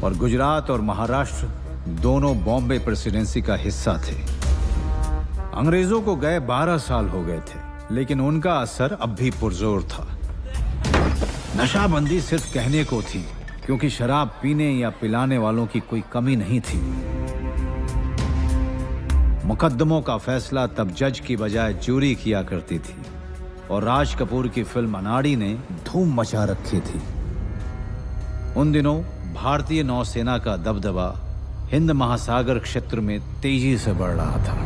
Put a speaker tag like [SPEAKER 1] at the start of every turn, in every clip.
[SPEAKER 1] और गुजरात और महाराष्ट्र दोनों बॉम्बे प्रेसिडेंसी का हिस्सा थे। अंग्रेजों को गए 12 साल हो गए थे, लेकिन उनका असर अब भी पुरजोर था। नशाबंदी सिर्फ कहने को थी, क्योंकि शराब पीने या पिलाने वालों की कोई कमी नहीं थी। मुकद्दमों का फैसला तब जज की बजाय ज्यूरी किया करती थी, और राज कपूर की फिल्म अनाड़ी ने धूम मचा रखी थी। उन दिनों भारतीय नौसेना का दबदबा हिंद महासागर क्षेत्र में तेजी से बढ़ रहा था।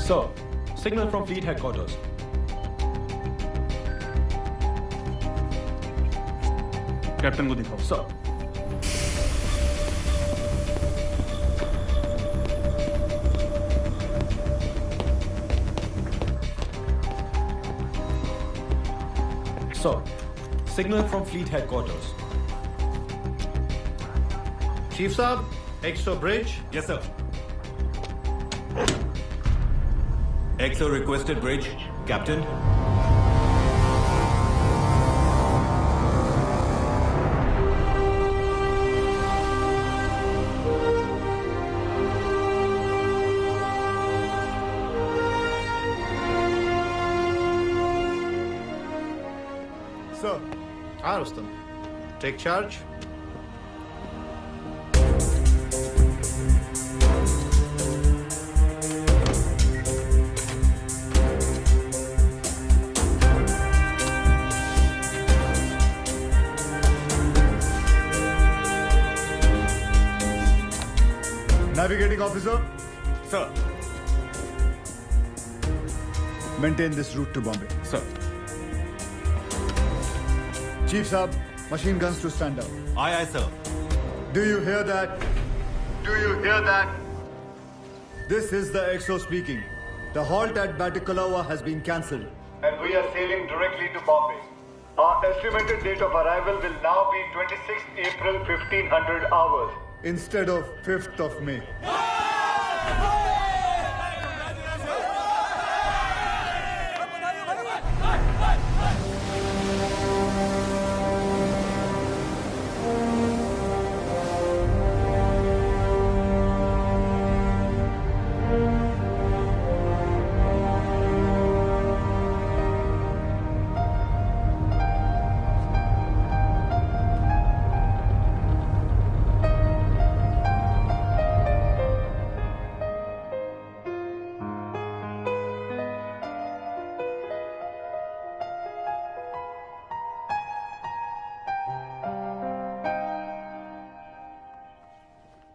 [SPEAKER 2] Sir, signal from fleet headquarters.
[SPEAKER 3] Captain को दिखाओ।
[SPEAKER 2] Sir. Sir, signal from fleet headquarters.
[SPEAKER 4] Chief Saab, extra bridge.
[SPEAKER 3] Yes sir. XO requested bridge, captain.
[SPEAKER 4] Sir. Rustam. Take charge. Navigating officer,
[SPEAKER 3] sir.
[SPEAKER 4] maintain this route to Bombay.
[SPEAKER 3] Sir.
[SPEAKER 4] Chief Saab, machine guns to stand down.
[SPEAKER 3] Aye aye sir.
[SPEAKER 4] Do you hear that? Do you hear that? This is the XO speaking. The halt at Batticaloa has been cancelled, and we are sailing directly to Bombay. Our estimated date of arrival will now be 26th April 1500 hours instead of 5th of May.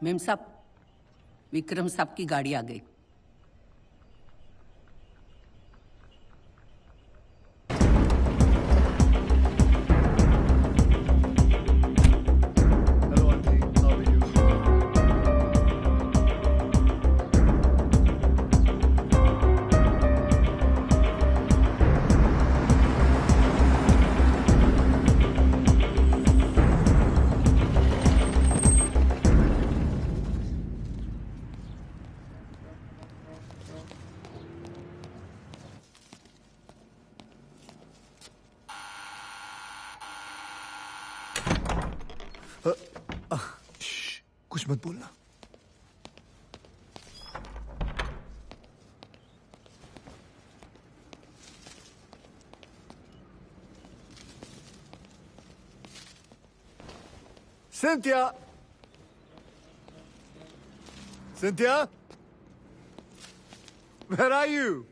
[SPEAKER 5] Ma'am साहब, विक्रम साहब की गाड़ी आ गई।
[SPEAKER 4] Hello, Auntie. How are you? कुछ मत बोलना। Cynthia! Cynthia? Where are you?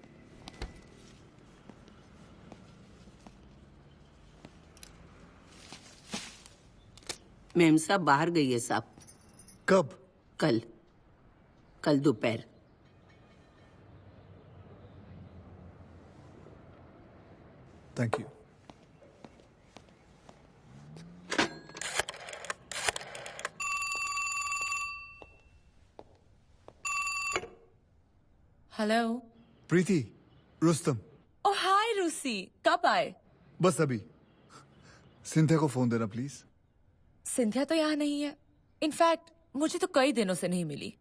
[SPEAKER 5] Ma'am साहब बाहर गई है साहब।
[SPEAKER 4] कब?
[SPEAKER 5] कल दोपहर।
[SPEAKER 4] Thank you.
[SPEAKER 6] Hello.
[SPEAKER 4] Preeti, Rustam.
[SPEAKER 6] ओ हाय रूसी, कब आए?
[SPEAKER 4] बस अभी। सिंथिया को फोन देना प्लीज।
[SPEAKER 6] सिंथिया तो यहाँ नहीं है। इनफैक्ट मुझे तो कई दिनों से नहीं मिली।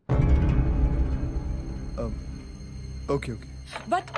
[SPEAKER 4] Okay okay.
[SPEAKER 6] बट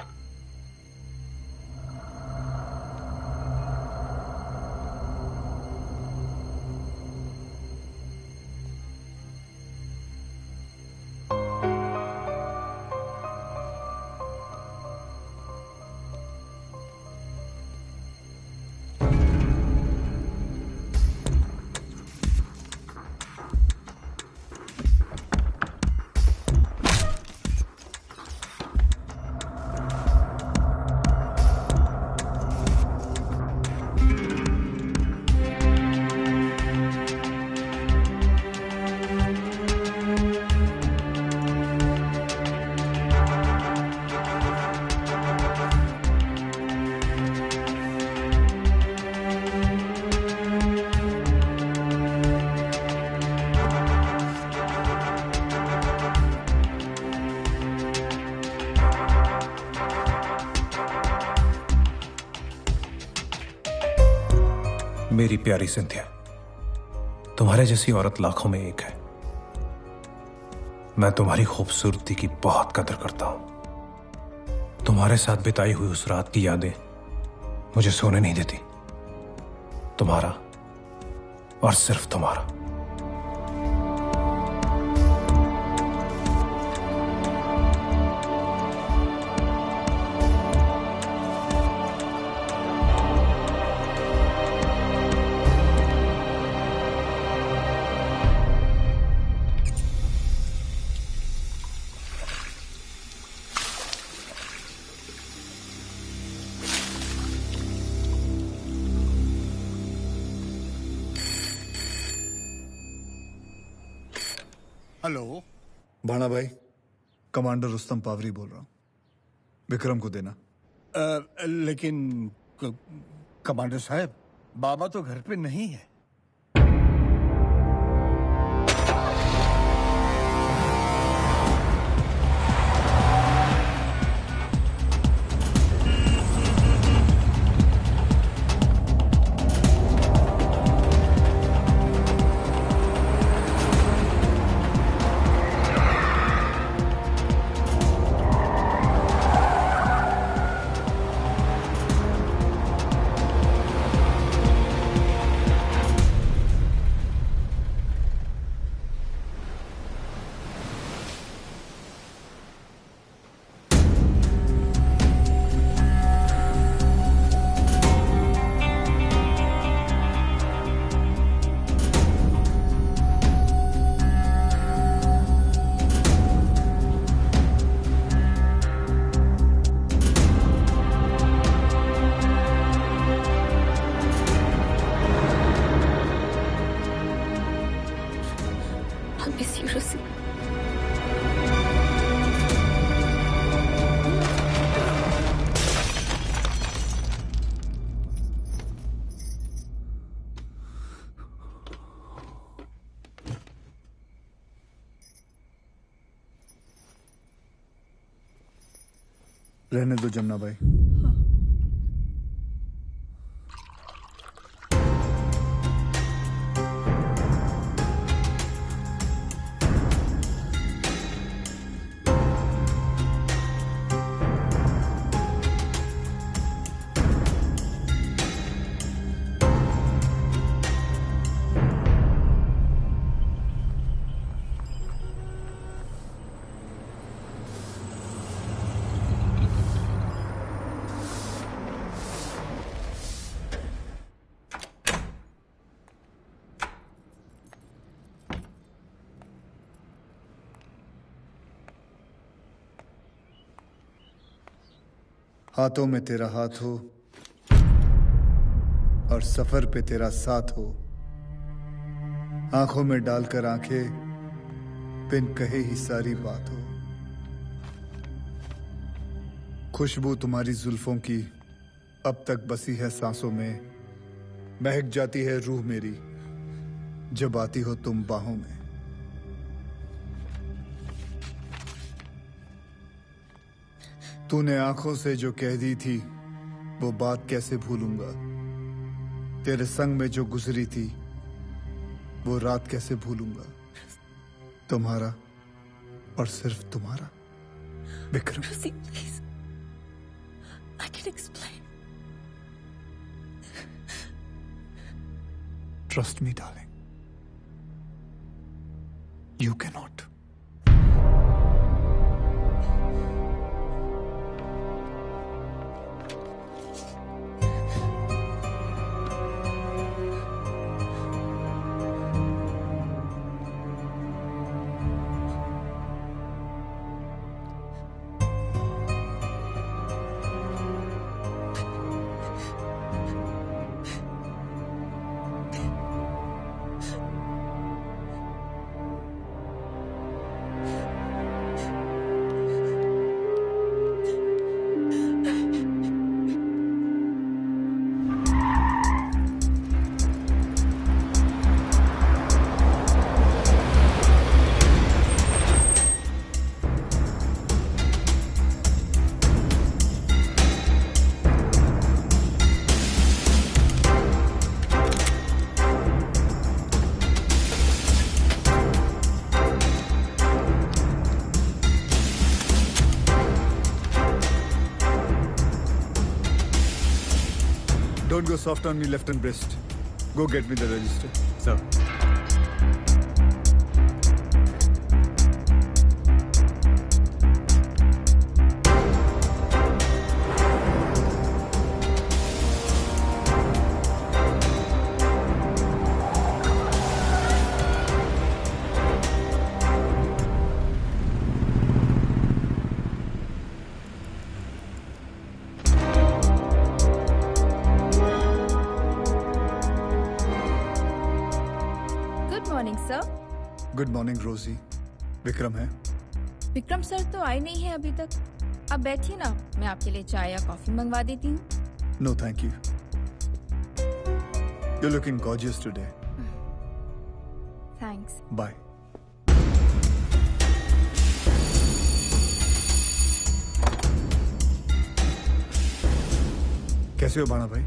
[SPEAKER 7] मेरी प्यारी सिंथिया, तुम्हारे जैसी औरत लाखों में एक है। मैं तुम्हारी खूबसूरती की बहुत कदर करता हूं। तुम्हारे साथ बिताई हुई उस रात की यादें मुझे सोने नहीं देती। तुम्हारा और सिर्फ तुम्हारा।
[SPEAKER 4] हेलो भाना भाई, कमांडर रुस्तम पावरी बोल रहा हूँ। विक्रम को देना।
[SPEAKER 8] लेकिन कमांडर साहब, बाबा तो घर पे नहीं है।
[SPEAKER 4] रहने दो जमुना भाई। हाथों में तेरा हाथ हो और सफर पे तेरा साथ हो, आंखों में डालकर आंखें बिन कहे ही सारी बात हो। खुशबू तुम्हारी जुल्फों की अब तक बसी है सांसों में, महक जाती है रूह मेरी जब आती हो तुम बाहों में। तूने आंखों से जो कह दी थी वो बात कैसे भूलूंगा। तेरे संग में जो गुजरी थी वो रात कैसे भूलूंगा। तुम्हारा और सिर्फ तुम्हारा Vikram.
[SPEAKER 6] Rosie, please. I can explain.
[SPEAKER 4] Trust me, darling. You cannot. Don't go soft on me left and breast. Go get me the register.
[SPEAKER 3] Sir.
[SPEAKER 4] Good morning रोजी। विक्रम है?
[SPEAKER 9] विक्रम सर तो आए नहीं है अभी तक। आप बैठिए ना, मैं आपके लिए चाय या कॉफी मंगवा देती हूँ।
[SPEAKER 4] No thank you. You're looking gorgeous today.
[SPEAKER 9] Thanks.
[SPEAKER 4] Bye. कैसे हो बाणा भाई?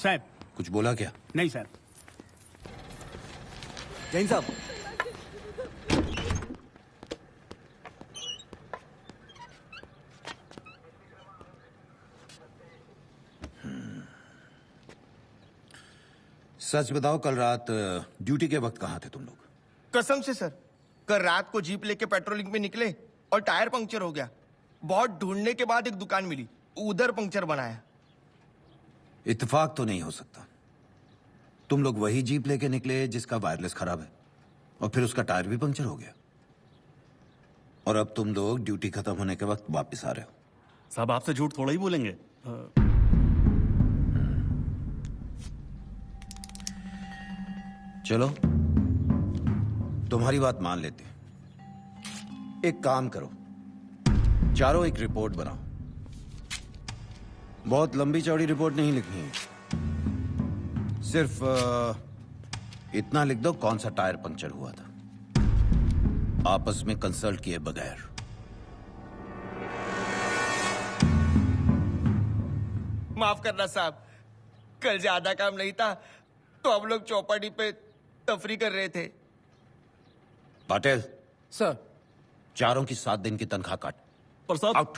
[SPEAKER 10] साहब
[SPEAKER 1] कुछ बोला क्या?
[SPEAKER 10] नहीं सर।
[SPEAKER 11] जैन साहब,
[SPEAKER 1] सच बताओ, कल रात ड्यूटी के वक्त कहाँ थे तुम लोग?
[SPEAKER 11] कसम से सर, कल रात को जीप लेके पेट्रोलिंग पे निकले और टायर पंक्चर हो गया। बहुत ढूंढने के बाद एक दुकान मिली, उधर पंक्चर बनाया।
[SPEAKER 1] इत्तेफाक तो नहीं हो सकता। तुम लोग वही जीप लेके निकले जिसका वायरलेस खराब है और फिर उसका टायर भी पंक्चर हो गया, और अब तुम लोग ड्यूटी खत्म होने के वक्त वापस आ रहे हो।
[SPEAKER 3] साहब आपसे झूठ थोड़ा ही बोलेंगे।
[SPEAKER 1] चलो तुम्हारी बात मान लेते हैं। एक काम करो, चारों एक रिपोर्ट बनाओ। बहुत लंबी चौड़ी रिपोर्ट नहीं लिखनी है, सिर्फ इतना लिख दो कौन सा टायर पंक्चर हुआ था, आपस में कंसल्ट किए बगैर।
[SPEAKER 11] माफ करना साहब, कल ज्यादा काम नहीं था तो हम लोग चौपाटी पे तफरी कर रहे थे।
[SPEAKER 10] पटेल
[SPEAKER 12] सर,
[SPEAKER 10] चारों की 7 दिन की तनख्वाह काट।
[SPEAKER 3] प्रसाद
[SPEAKER 10] आउट।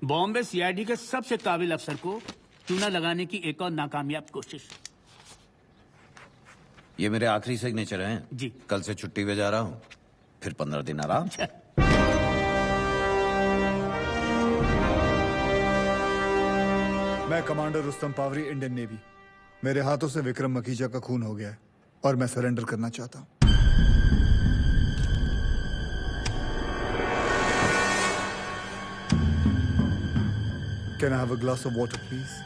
[SPEAKER 12] बॉम्बे सीआईडी के सबसे काबिल अफसर को चूना लगाने की एक और नाकामयाब कोशिश।
[SPEAKER 10] ये मेरे आखिरी सिग्नेचर हैं।
[SPEAKER 12] जी।
[SPEAKER 10] कल से छुट्टी पे जा रहा हूँ, फिर 15 दिन आराम।
[SPEAKER 4] मैं commander Rustom Pavri, Indian navy. मेरे हाथों से विक्रम मखीजा का खून हो गया है और मैं सरेंडर करना चाहता हूँ। Can I have a glass of water, please?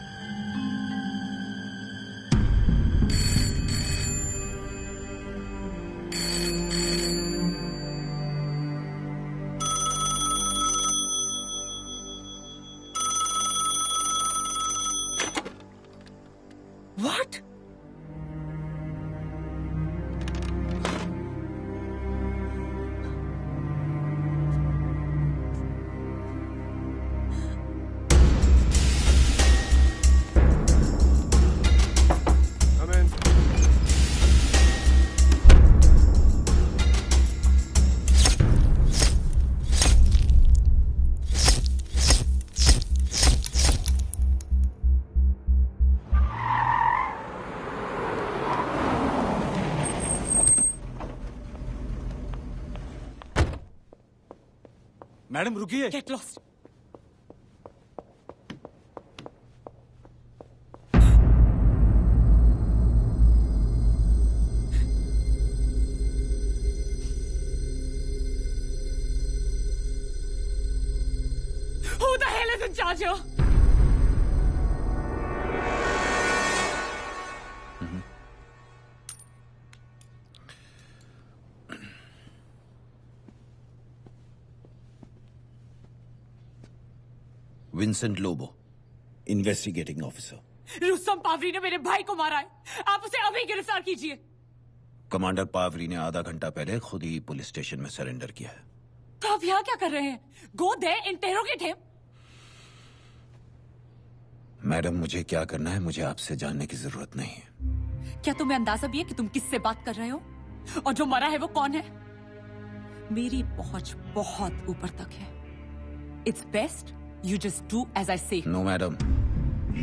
[SPEAKER 6] What?
[SPEAKER 3] Madam रुकिए।
[SPEAKER 6] Get lost. Who the hell is in charge here?
[SPEAKER 10] Vincent Lobo, investigating officer.
[SPEAKER 6] Rustom Pavri ने मेरे भाई को मारा है। आप उसे अभी गिरफ्तार कीजिए।
[SPEAKER 10] कमांडर पावरी ने आधा घंटा पहले खुद ही पुलिस स्टेशन में सरेंडर किया है।
[SPEAKER 6] तो आप यहाँ क्या कर रहे हैं? Go there, interrogate him.
[SPEAKER 10] Madam, मुझे क्या करना है मुझे आपसे जानने की जरूरत नहीं है।
[SPEAKER 6] क्या तुम्हें अंदाजा भी है कि तुम किससे बात कर रहे हो? और जो मरा है वो कौन है? मेरी पहुंच बहुत ऊपर तक है। It's best you just do as I say.
[SPEAKER 10] No, madam.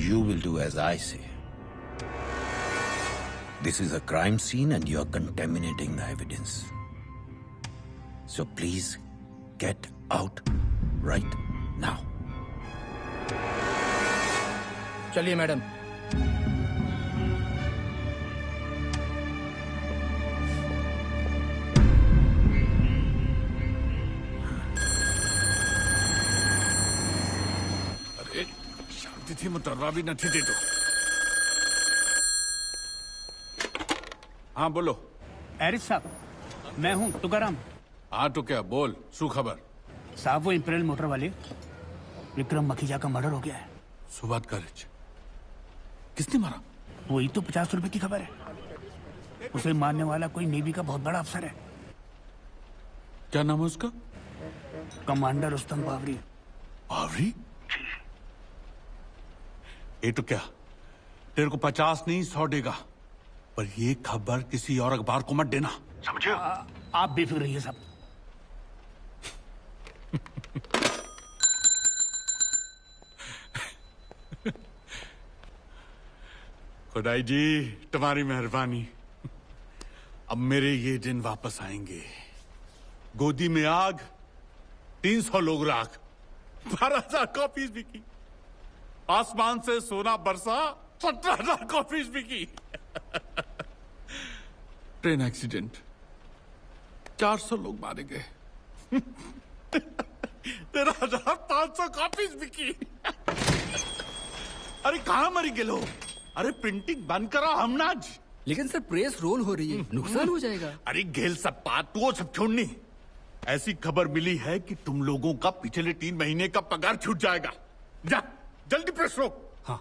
[SPEAKER 10] You will do as I say. This is a crime scene and you are contaminating the evidence. So please get out right now.
[SPEAKER 12] चलिए madam.
[SPEAKER 8] अरे शांति थी, मुतर्रा भी न थी दे दो। हाँ बोलो।
[SPEAKER 12] Eris साहब, मैं हूँ तुकाराम।
[SPEAKER 8] हाँ तो क्या बोल, शू खबर?
[SPEAKER 12] साहब वो इंपीरियल मोटर वाले विक्रम मखीजा का मर्डर हो गया है।
[SPEAKER 8] सुबात कॉलेज किसने मारा?
[SPEAKER 12] वही तो 50 रुपए की खबर है। उसे मारने वाला कोई नेवी का बहुत बड़ा अफसर है।
[SPEAKER 8] क्या नाम है उसका?
[SPEAKER 12] कमांडर रुस्तम पावरी।
[SPEAKER 8] पावरी? ये तो क्या तेरे को 50 नहीं 100 देगा, पर ये खबर किसी और अखबार को मत देना, समझे?
[SPEAKER 12] आप बेफिक्र रहिए साहब।
[SPEAKER 8] खुदाई जी तुम्हारी मेहरबानी। अब मेरे ये दिन वापस आएंगे। गोदी में आग, 300 लोग राख, 12,000 कॉपीज बिकी। आसमान से सोना बरसा, 17,000 कॉपीज बिकी। ट्रेन एक्सीडेंट, 400 लोग मारे गए। 13,500 कॉपीज बिकी। अरे कहां मरी गए लोग? अरे प्रिंटिंग बंद करो हमनाज।
[SPEAKER 12] लेकिन सर प्रेस रोल हो रही है, नुकसान हो जाएगा।
[SPEAKER 8] अरे घेल सब बात वो सब छोड़नी। ऐसी खबर मिली है कि तुम लोगों का पिछले 3 महीने का पगार छूट जाएगा। जा जल्दी प्रेस रोक।
[SPEAKER 12] हाँ।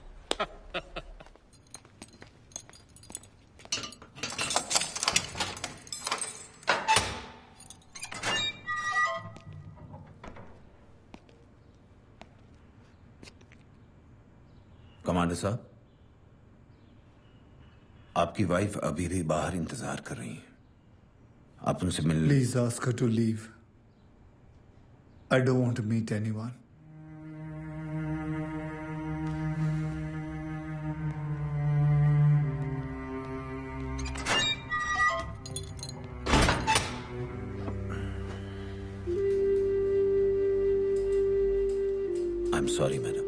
[SPEAKER 10] कमांडर साहब, आपकी वाइफ अभी भी बाहर इंतजार कर रही है। आप उनसे मिल
[SPEAKER 4] Please ask her to leave. I don't want to meet anyone.
[SPEAKER 10] I'm sorry, madam.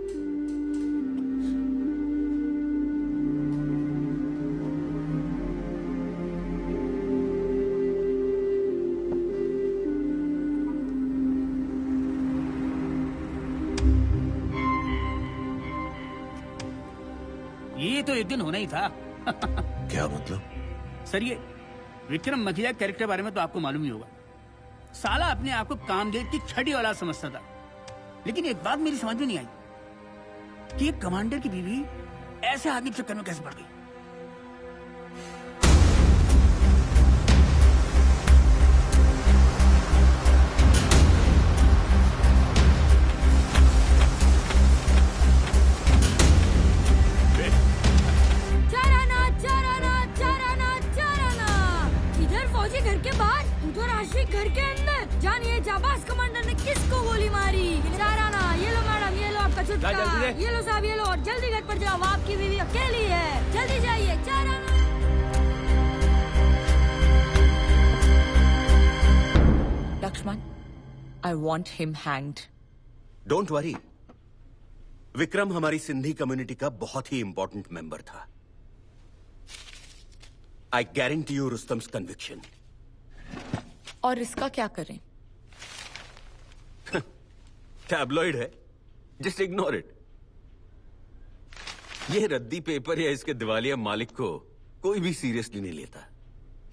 [SPEAKER 12] ये तो एक दिन होना ही था।
[SPEAKER 10] क्या मतलब?
[SPEAKER 12] सर ये विक्रम मखिया कैरेक्टर बारे में तो आपको मालूम ही होगा। साला अपने आप को कामदेव की छठी औलाद समझता था। लेकिन एक बात मेरी समझ में नहीं आई कि एक कमांडर की बीवी ऐसे आदमी के चक्कर में कैसे पड़ गई।
[SPEAKER 13] घर के अंदर जानिए जाबाज कमांडर ने किसको गोली मारी। चाराना, ये लो मैडम, ये लो आपका छुटकारा, ये लो साहब, ये लो, और जल्दी घर पर जाओ, आपकी बीवी अकेली है, जल्दी जाइए। चाराना।
[SPEAKER 6] Laxman, I want him hanged.
[SPEAKER 14] Don't worry, Vikram हमारी सिंधी कम्युनिटी का बहुत ही इंपॉर्टेंट मेंबर था। I guarantee you Rustom's conviction.
[SPEAKER 6] और इसका क्या करें?
[SPEAKER 14] टैबलॉइड है, जस्ट इग्नोर इट। ये रद्दी पेपर या इसके दिवालिया मालिक को कोई भी सीरियसली नहीं लेता।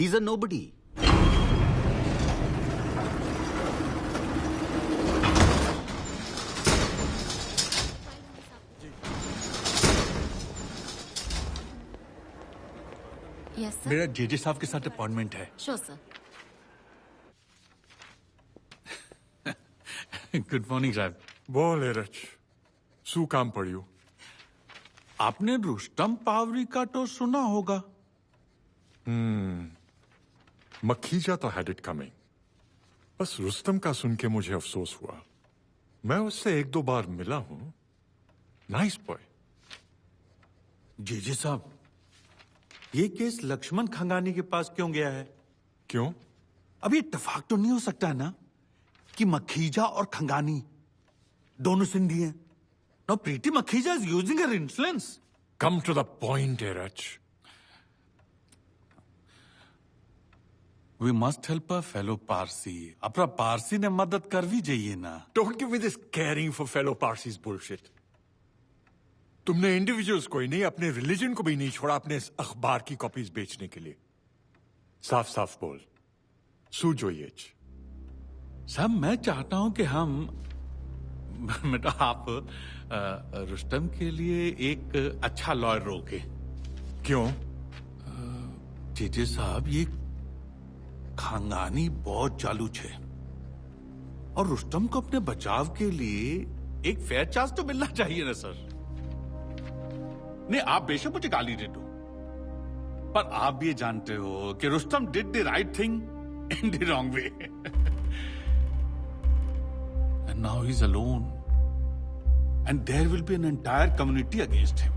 [SPEAKER 14] He is a nobody.
[SPEAKER 9] Yes sir.
[SPEAKER 8] मेरा जेजे साहब के साथ अपॉइंटमेंट है।
[SPEAKER 9] Sure sir.
[SPEAKER 8] गुड मॉर्निंग साहब।
[SPEAKER 15] बोल एरच, શું કામ પડ્યું?
[SPEAKER 8] आपने रुस्तम पावरी का तो सुना होगा।
[SPEAKER 15] मखीजा तो हैड इट कमिंग। बस रुस्तम का सुन के मुझे अफसोस हुआ। मैं उससे एक दो बार मिला हूं। Nice boy.
[SPEAKER 8] जेजे साहब, ये केस लक्ष्मण खंगानी के पास क्यों गया है?
[SPEAKER 15] क्यों?
[SPEAKER 8] अभी इत्तेफाक तो नहीं हो सकता है ना कि मखीजा और खंगानी दोनों सिंधी हैं? Now Preeti Makhija is using her influence.
[SPEAKER 15] Come to the point, Erach.
[SPEAKER 8] We must help a fellow Parsi. अपना पारसी ने मदद कर भी जाइए ना।
[SPEAKER 15] Don't give me this caring for fellow Parsis bullshit. तुमने इंडिविजुअल्स को ही नहीं, अपने रिलीजन को भी नहीं छोड़ा अपने इस अखबार की कॉपीज बेचने के लिए। साफ साफ बोल, सूझो ये।
[SPEAKER 8] साहब, मैं चाहता हूं कि हम बेटा आप रुस्तम के लिए एक अच्छा लॉयर रोके।
[SPEAKER 15] क्यों?
[SPEAKER 8] जेजे साहब, ये खानदानी बहुत चालू है और रुस्तम को अपने बचाव के लिए एक फेयर चांस तो मिलना चाहिए ना सर। नहीं, आप बेशक मुझे गाली दे दो, पर आप भी जानते हो कि Rustam did the right thing in the wrong way. And now he's alone. And there will be an entire community against him.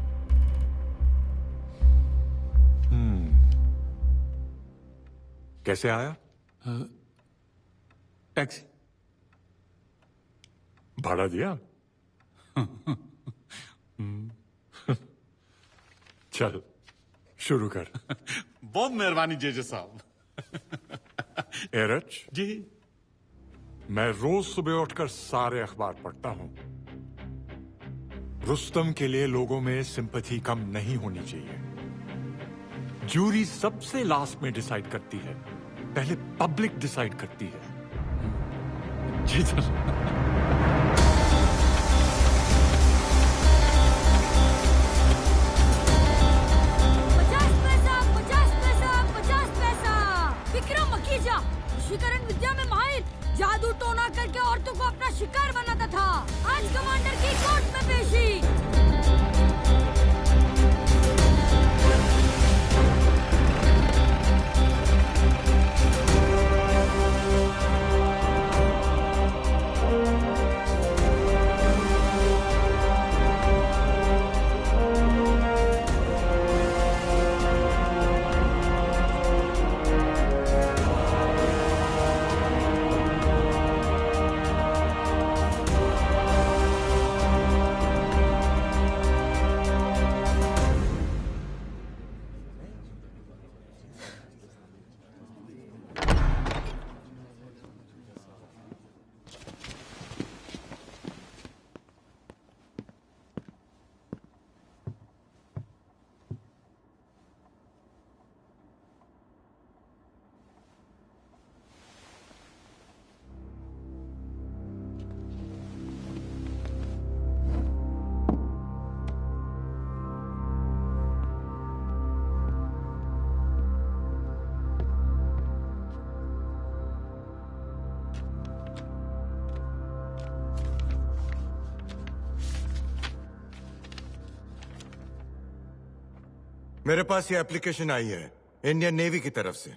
[SPEAKER 15] कैसे आया?
[SPEAKER 8] टैक्सी।
[SPEAKER 15] भाड़ा दिया? चल शुरू कर।
[SPEAKER 8] बहुत मेहरबानी जेजे साहब।
[SPEAKER 15] एरच
[SPEAKER 8] जी,
[SPEAKER 15] मैं रोज सुबह उठकर सारे अखबार पढ़ता हूं। रुस्तम के लिए लोगों में सिंपैथी कम नहीं होनी चाहिए। जूरी सबसे लास्ट में डिसाइड करती है, पहले पब्लिक डिसाइड करती है।
[SPEAKER 8] जी सर।
[SPEAKER 13] 50 पैसा, 50 पैसा, 50 पैसा। विक्रम मखीजा वशीकरण विद्या में माहिर, जादू टोना करके औरतों को अपना शिकार बनाता था। आज कमांडर की कोर्ट में पेशी।
[SPEAKER 15] मेरे पास ये एप्लीकेशन आई है इंडियन नेवी की तरफ से।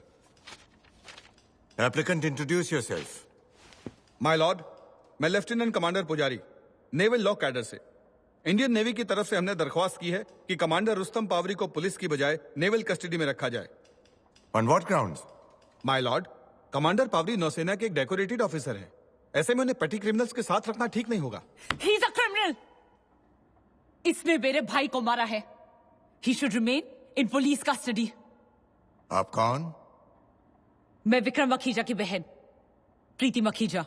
[SPEAKER 15] Applicant, introduce yourself.
[SPEAKER 16] My lord, मैं लेफ्टिनेंट कमांडर पुजारी, नेवल लॉ कैडर से। इंडियन नेवी की तरफ से हमने दरख्वास्त की है कि कमांडर रुस्तम पावरी को पुलिस की बजाय नेवल कस्टडी में रखा जाए।
[SPEAKER 15] On what grounds?
[SPEAKER 16] My lord, commander Pavri नौसेना के एक डेकोरेटेड ऑफिसर हैं। ऐसे में उन्हें पेटी क्रिमिनल्स के साथ रखना ठीक नहीं होगा।
[SPEAKER 6] He is a criminal. इसने मेरे भाई को मारा है। He should remain in police custody.
[SPEAKER 15] आप कौन?
[SPEAKER 6] मैं विक्रम मखीजा की बहन प्रीति मखीजा।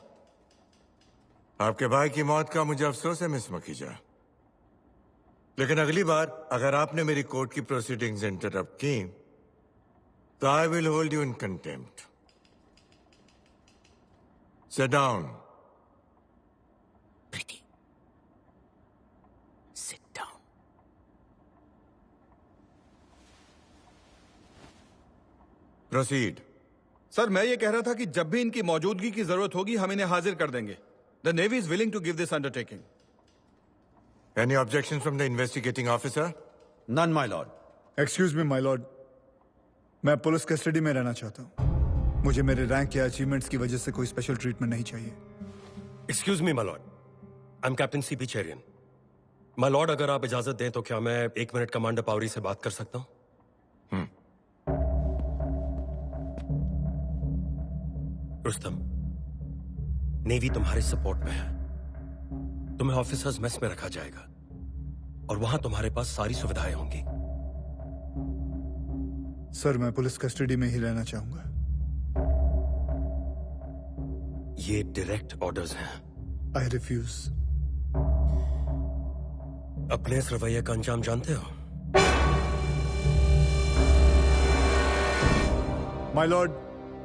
[SPEAKER 15] आपके भाई की मौत का मुझे अफसोस है मिस मखीजा, लेकिन अगली बार अगर आपने मेरी कोर्ट की प्रोसीडिंग्स इंटरप्ट की तो I will hold you in contempt. Sit down.
[SPEAKER 6] Preeti, sit down.
[SPEAKER 15] Proceed.
[SPEAKER 16] Sir, मैं ये कह रहा था कि जब भी इनकी मौजूदगी की जरूरत होगी हम इन्हें हाजिर कर देंगे। The navy is willing to give this undertaking.
[SPEAKER 15] Any objections from the investigating officer?
[SPEAKER 10] None, my lord.
[SPEAKER 4] Excuse me my lord, मैं पुलिस कस्टडी में रहना चाहता हूँ। मुझे मेरे रैंक या अचीवमेंट्स की वजह से कोई स्पेशल ट्रीटमेंट नहीं चाहिए।
[SPEAKER 17] Excuse me my Lord, I am captain CP Cherian. My Lord, अगर आप इजाजत दें तो क्या मैं 1 मिनट कमांडर पावरी से बात कर सकता हूं? रुस्तम, नेवी तुम्हारे सपोर्ट में है। तुम्हें ऑफिसर्स मेस में रखा जाएगा और वहां तुम्हारे पास सारी सुविधाएं होंगी।
[SPEAKER 4] सर, मैं पुलिस कस्टडी में ही रहना चाहूंगा।
[SPEAKER 17] ये डायरेक्ट ऑर्डर्स हैं।
[SPEAKER 4] I refuse.
[SPEAKER 17] अपने इस रवैये का अंजाम जानते हो?
[SPEAKER 4] माय लॉर्ड,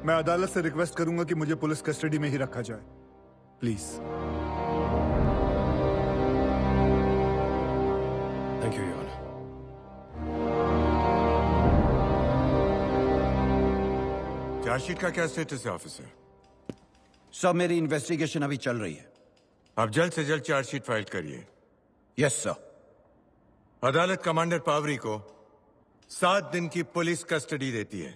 [SPEAKER 4] मैं अदालत से रिक्वेस्ट करूंगा कि मुझे पुलिस कस्टडी में ही रखा जाए, please.
[SPEAKER 17] Thank you your honour.
[SPEAKER 15] Chargesheet का क्या स्टेटस है ऑफिसर?
[SPEAKER 10] सर, मेरी इन्वेस्टिगेशन अभी चल रही है।
[SPEAKER 15] आप जल्द से जल्द चार्जशीट फाइल करिए।
[SPEAKER 10] Yes sir.
[SPEAKER 15] अदालत कमांडर पावरी को 7 दिन की पुलिस कस्टडी देती है।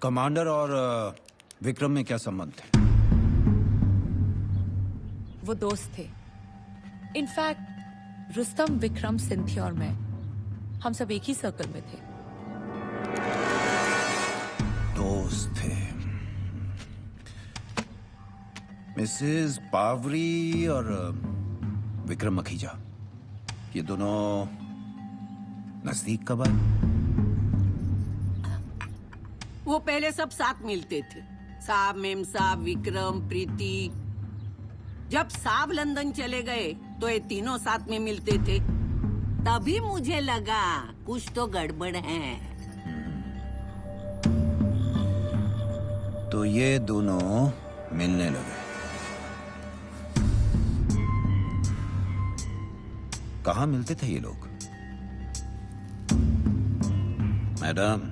[SPEAKER 10] कमांडर और विक्रम में क्या संबंध थे?
[SPEAKER 6] वो दोस्त थे। इनफैक्ट रुस्तम, विक्रम, सिंथिया और मैं, हम सब एक ही सर्कल में थे।
[SPEAKER 10] दोस्त थे। मिसेस पावरी और विक्रम मखीजा, ये दोनों नजदीक कब आए?
[SPEAKER 5] वो पहले सब साथ मिलते थे। साहब, मेम साहब, विक्रम, प्रीति। जब साहब लंदन चले गए तो ये तीनों साथ में मिलते थे। तभी मुझे लगा कुछ तो गड़बड़ है।
[SPEAKER 10] तो ये दोनों मिलने लगे। कहाँ मिलते थे ये लोग? मैडम,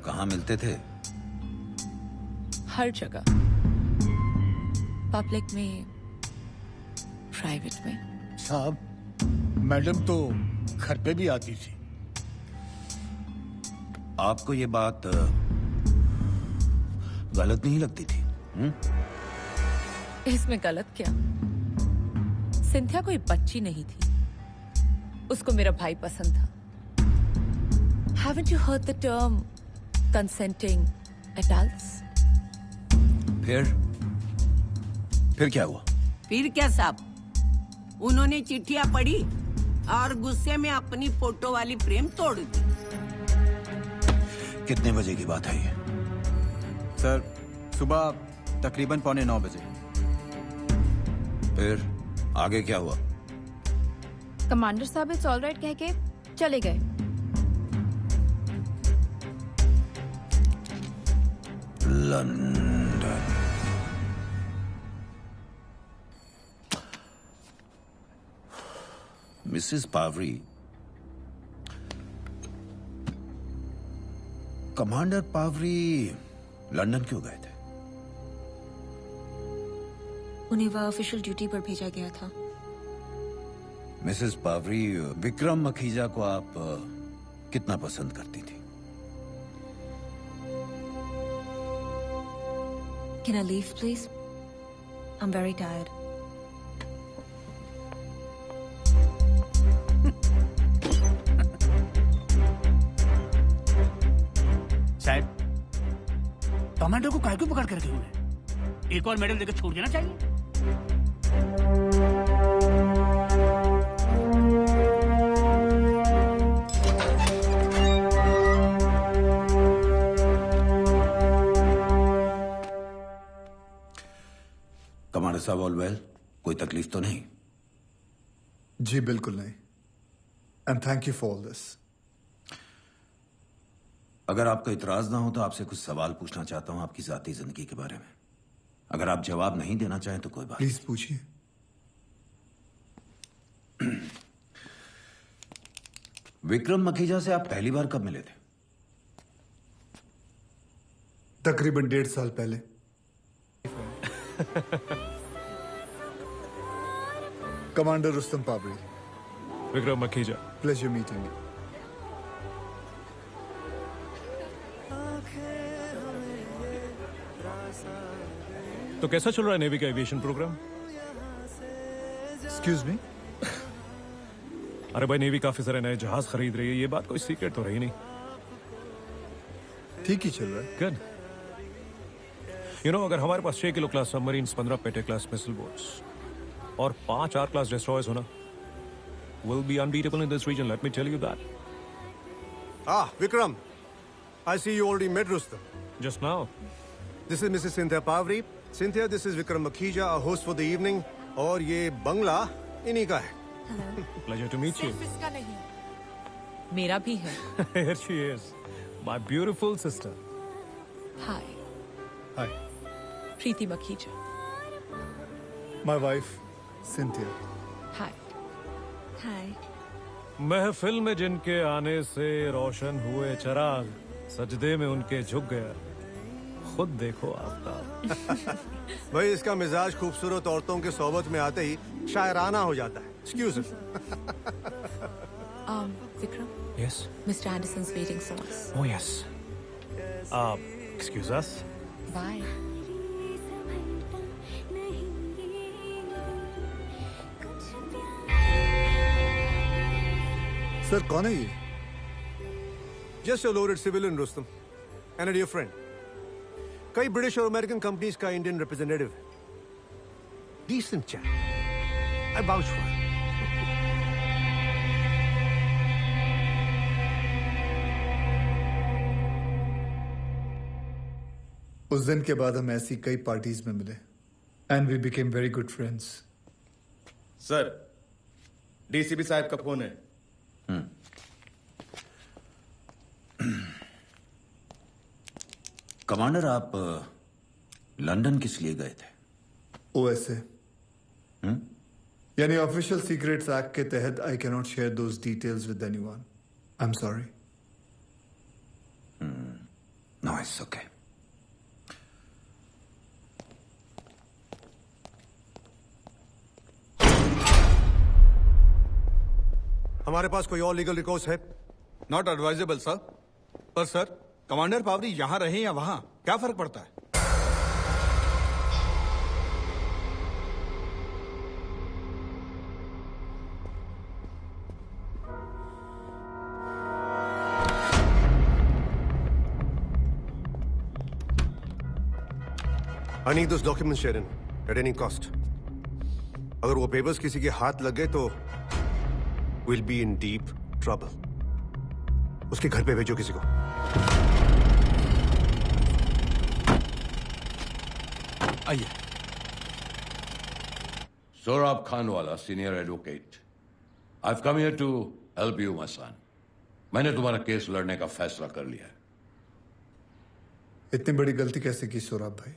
[SPEAKER 10] कहाँ मिलते थे?
[SPEAKER 6] हर जगह, पब्लिक में, प्राइवेट में।
[SPEAKER 18] साहब, मैडम तो घर पे भी आती थी।
[SPEAKER 10] आपको ये बात गलत नहीं लगती थी?
[SPEAKER 6] इसमें गलत क्या? सिंथिया कोई बच्ची नहीं थी, उसको मेरा भाई पसंद था। Haven't you heard the term consenting adults?
[SPEAKER 10] फिर क्या हुआ?
[SPEAKER 5] फिर क्या साहब, उन्होंने चिट्ठियां पढ़ी और गुस्से में अपनी फोटो वाली फ्रेम तोड़ दी।
[SPEAKER 10] कितने बजे की बात है ये?
[SPEAKER 19] सर, सुबह तकरीबन 8:45 बजे।
[SPEAKER 10] फिर आगे क्या हुआ?
[SPEAKER 9] कमांडर साहब इट्स ऑल राइट कह के चले गए।
[SPEAKER 10] London. Mrs Pavri, commander Pavri London क्यों गए थे?
[SPEAKER 20] उन्हें वह ऑफिशियल ड्यूटी पर भेजा गया था।
[SPEAKER 10] मिसेस पावरी, विक्रम मखीजा को आप कितना पसंद करती थी?
[SPEAKER 20] Can I leave, please? I'm very tired.
[SPEAKER 12] साहब, टमाटो को काय क्यों पकड़ कर रखे हुए हैं? एक और मेडल देकर छोड़ देना चाहिए।
[SPEAKER 10] कमांडर साहब, ऑल वेल? कोई तकलीफ तो नहीं?
[SPEAKER 4] जी बिल्कुल नहीं। And thank you for all this.
[SPEAKER 10] अगर आपका इतराज ना हो तो आपसे कुछ सवाल पूछना चाहता हूं आपकी जाती जिंदगी के बारे में। अगर आप जवाब नहीं देना चाहें तो कोई बात।
[SPEAKER 4] प्लीज पूछिए।
[SPEAKER 10] विक्रम मखीजा से आप पहली बार कब मिले थे?
[SPEAKER 4] तकरीबन 1.5 साल पहले। Commander Rustom Pavri.
[SPEAKER 7] Vikram Makhija.
[SPEAKER 4] Pleasure meeting you.
[SPEAKER 7] तो कैसा चल रहा है नेवी का एविएशन प्रोग्राम?
[SPEAKER 4] Excuse me?
[SPEAKER 7] अरे भाई, नेवी काफी सारे नए जहाज खरीद रही है, ये बात कोई सीक्रेट तो रही नहीं।
[SPEAKER 4] ठीक ही चल रहा है।
[SPEAKER 7] गुड। यू नो, अगर हमारे पास 6 किलो क्लास सबमरीन्स, 15 पेटे क्लास मिसाइल बोट्स और 5 आर क्लास डिस्ट्रॉयर्स होना, we'll be unbeatable in this region, let me tell you that.
[SPEAKER 21] Ah, Vikram. I see you already met Rustam.
[SPEAKER 7] Just now.
[SPEAKER 21] This is Mrs. Cynthia Pavri. Cynthia, this is Vikram Makhija, our host for the evening. और ये बंगला इन्हीं का है।
[SPEAKER 7] Pleasure to meet you.
[SPEAKER 6] सिर्फ इसका नहीं, मेरा भी है।
[SPEAKER 7] Here she is, my beautiful sister.
[SPEAKER 6] Hi.
[SPEAKER 4] Hi.
[SPEAKER 6] Preeti Makhija.
[SPEAKER 4] My wife, Cynthia.
[SPEAKER 6] Hi.
[SPEAKER 20] Hi.
[SPEAKER 7] महफिल में जिनके आने से रोशन हुए चिराग, सजदे में उनके झुक गया, खुद देखो आफ्ताब।
[SPEAKER 21] भाई, इसका मिजाज खूबसूरत औरतों के सोबत में आते ही शायराना हो जाता है। Excuse me.
[SPEAKER 6] Vikram.
[SPEAKER 7] Yes.
[SPEAKER 20] Mr. Anderson's waiting for us.
[SPEAKER 7] Oh yes. Excuse us.
[SPEAKER 20] Bye.
[SPEAKER 4] Sir, कौन है ये?
[SPEAKER 21] Just a loaded civilian, Rustam, and a dear friend. कई ब्रिटिश और अमेरिकन कंपनीज का इंडियन रिप्रेजेंटेटिव है। Decent chap. I vouch for him.
[SPEAKER 4] उस दिन के बाद हम ऐसी कई पार्टीज में मिले and we became very good friends.
[SPEAKER 11] Sir, DCP साहब का फोन है।
[SPEAKER 10] कमांडर, आप लंदन किस लिए गए थे?
[SPEAKER 4] ओएसए, यानी ऑफिशियल सीक्रेट्स एक्ट के तहत I can not share those details with anyone. I am sorry.
[SPEAKER 10] No, it's okay.
[SPEAKER 21] हमारे पास कोई और लीगल रिकोर्स है?
[SPEAKER 16] Not advisable sir. पर सर, कमांडर पावरी यहां रहे या वहां, क्या फर्क पड़ता है?
[SPEAKER 21] I need those documents, Sharon, at any cost. अगर वो पेपर्स किसी के हाथ लग गए तो we'll be in deep trouble. उसके घर पे भेजो किसी को।
[SPEAKER 16] आइए।
[SPEAKER 22] Sohrab Khanwala, senior advocate. I've come here to help you, my son. मैंने तुम्हारा केस लड़ने का फैसला कर लिया है।
[SPEAKER 4] इतनी बड़ी गलती कैसे की सोहराब भाई?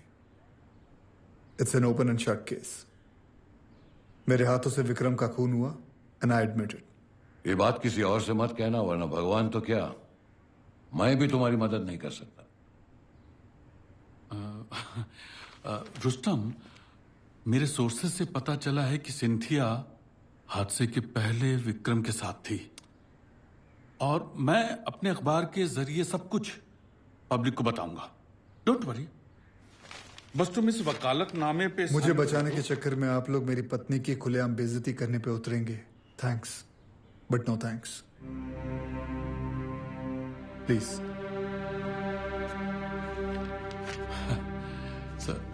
[SPEAKER 4] It's an open and shut case. मेरे हाथों से विक्रम का खून हुआ एंड आई एडमिट इट।
[SPEAKER 22] ये बात किसी और से मत कहना, वरना भगवान तो क्या, मैं भी तुम्हारी मदद नहीं कर सकता।
[SPEAKER 8] रुस्तम, मेरे सोर्सेज से पता चला है कि सिंथिया हादसे के पहले विक्रम के साथ थी, और मैं अपने अखबार के जरिए सब कुछ पब्लिक को बताऊंगा। डोंट वरी, बस तुम इस वकालतनामे पे
[SPEAKER 4] मुझे बचाने के चक्कर में आप लोग मेरी पत्नी की खुलेआम बेइज्जती करने पे उतरेंगे। Thanks but no thanks. Please
[SPEAKER 8] sir.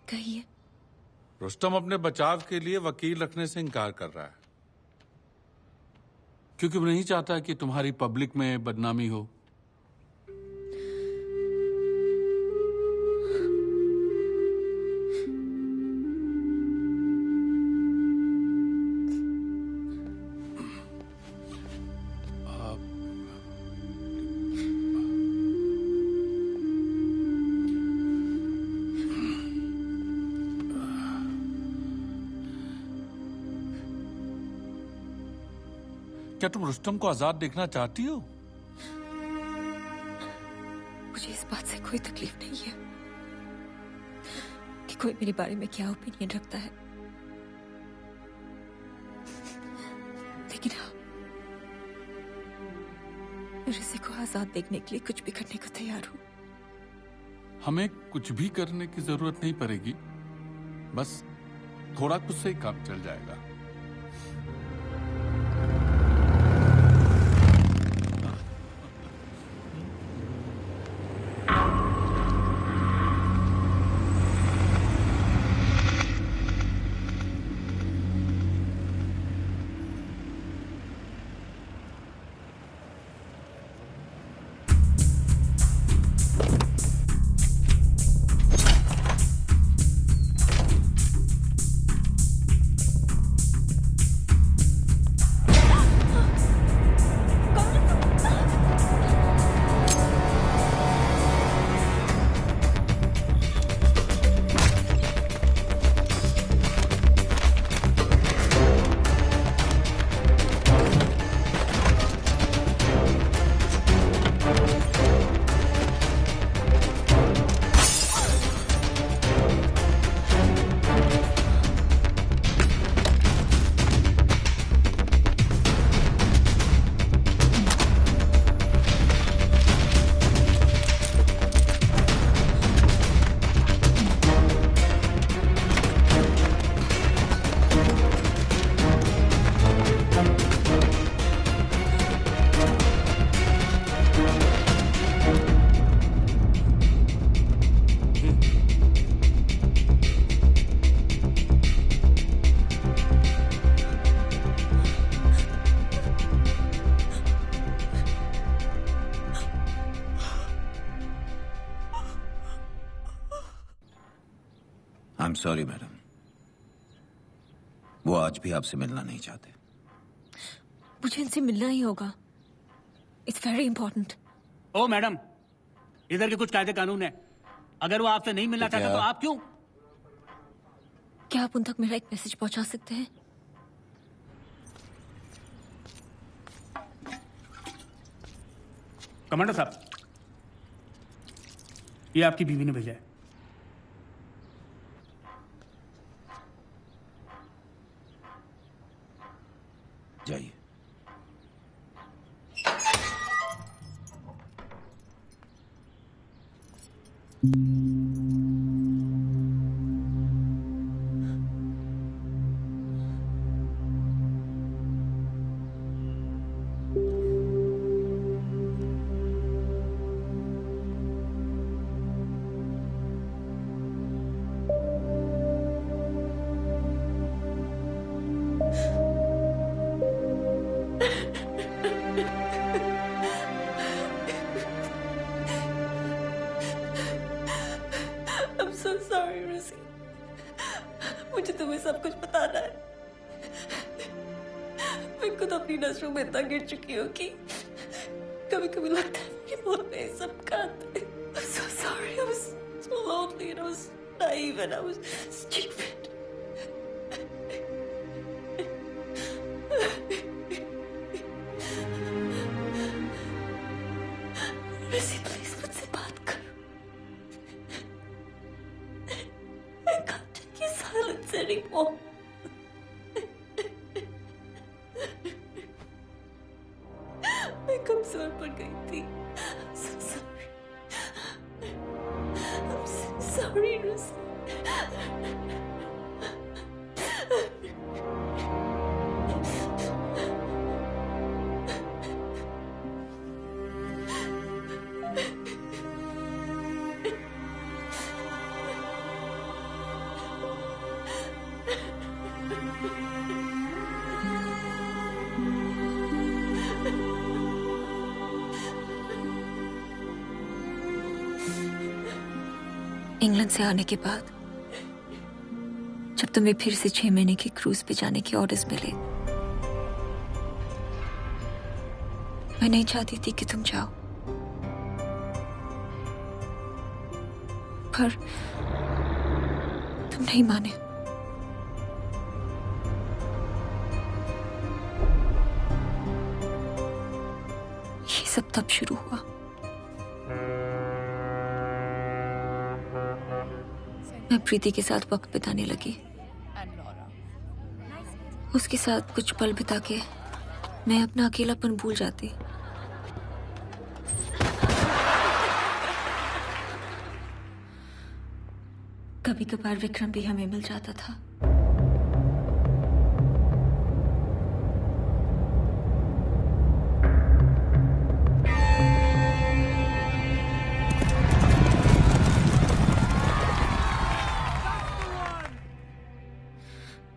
[SPEAKER 20] कहिए।
[SPEAKER 8] रुस्तम अपने बचाव के लिए वकील रखने से इनकार कर रहा है, क्योंकि वो नहीं चाहता कि तुम्हारी पब्लिक में बदनामी हो। क्या तुम रुस्तम को आजाद देखना चाहती हो?
[SPEAKER 20] मुझे इस बात से कोई तकलीफ नहीं है कि कोई मेरे बारे में क्या ओपिनियन रखता है, लेकिन हाँ, मैं रिसी को आजाद देखने के लिए कुछ भी करने को तैयार हूं।
[SPEAKER 8] हमें कुछ भी करने की जरूरत नहीं पड़ेगी, बस थोड़ा कुछ से ही काम चल जाएगा।
[SPEAKER 10] आई एम सॉरी मैडम, वो आज भी आपसे मिलना नहीं चाहते।
[SPEAKER 20] मुझे इनसे मिलना ही होगा। It's very important.
[SPEAKER 12] Oh madam, इधर के कुछ कायदे कानून है। अगर वो आपसे नहीं मिलना चाहता तो आप क्यों?
[SPEAKER 20] क्या आप उन तक मेरा एक मैसेज पहुंचा सकते हैं?
[SPEAKER 12] कमांडर साहब, ये आपकी बीवी ने भेजा है।
[SPEAKER 10] जाइए।
[SPEAKER 20] मुझे तुम्हें सब कुछ बताना है। मैं खुद अपनी नजरों में इतना गिर चुकी हूँ कि कभी कभी लगता है कि बहुत में सब खाते। I'm so sorry. I was so lonely and I was naive and I was stupid. Rosie, please मुझसे बात करो. I can't take your silence anymore. मैं कमजोर पड़ गई थी. I'm so sorry. I'm so sorry, Rosie. England से आने के बाद जब तुम्हें फिर से 6 महीने की क्रूज पे जाने के ऑर्डर्स मिले, मैं नहीं चाहती थी कि तुम जाओ, पर तुम नहीं माने. ये सब तब शुरू हुआ मैं प्रीति के साथ वक्त बिताने लगी. उसके साथ कुछ पल बिता के मैं अपना अकेलापन भूल जाती. कभी कभार विक्रम भी हमें मिल जाता था.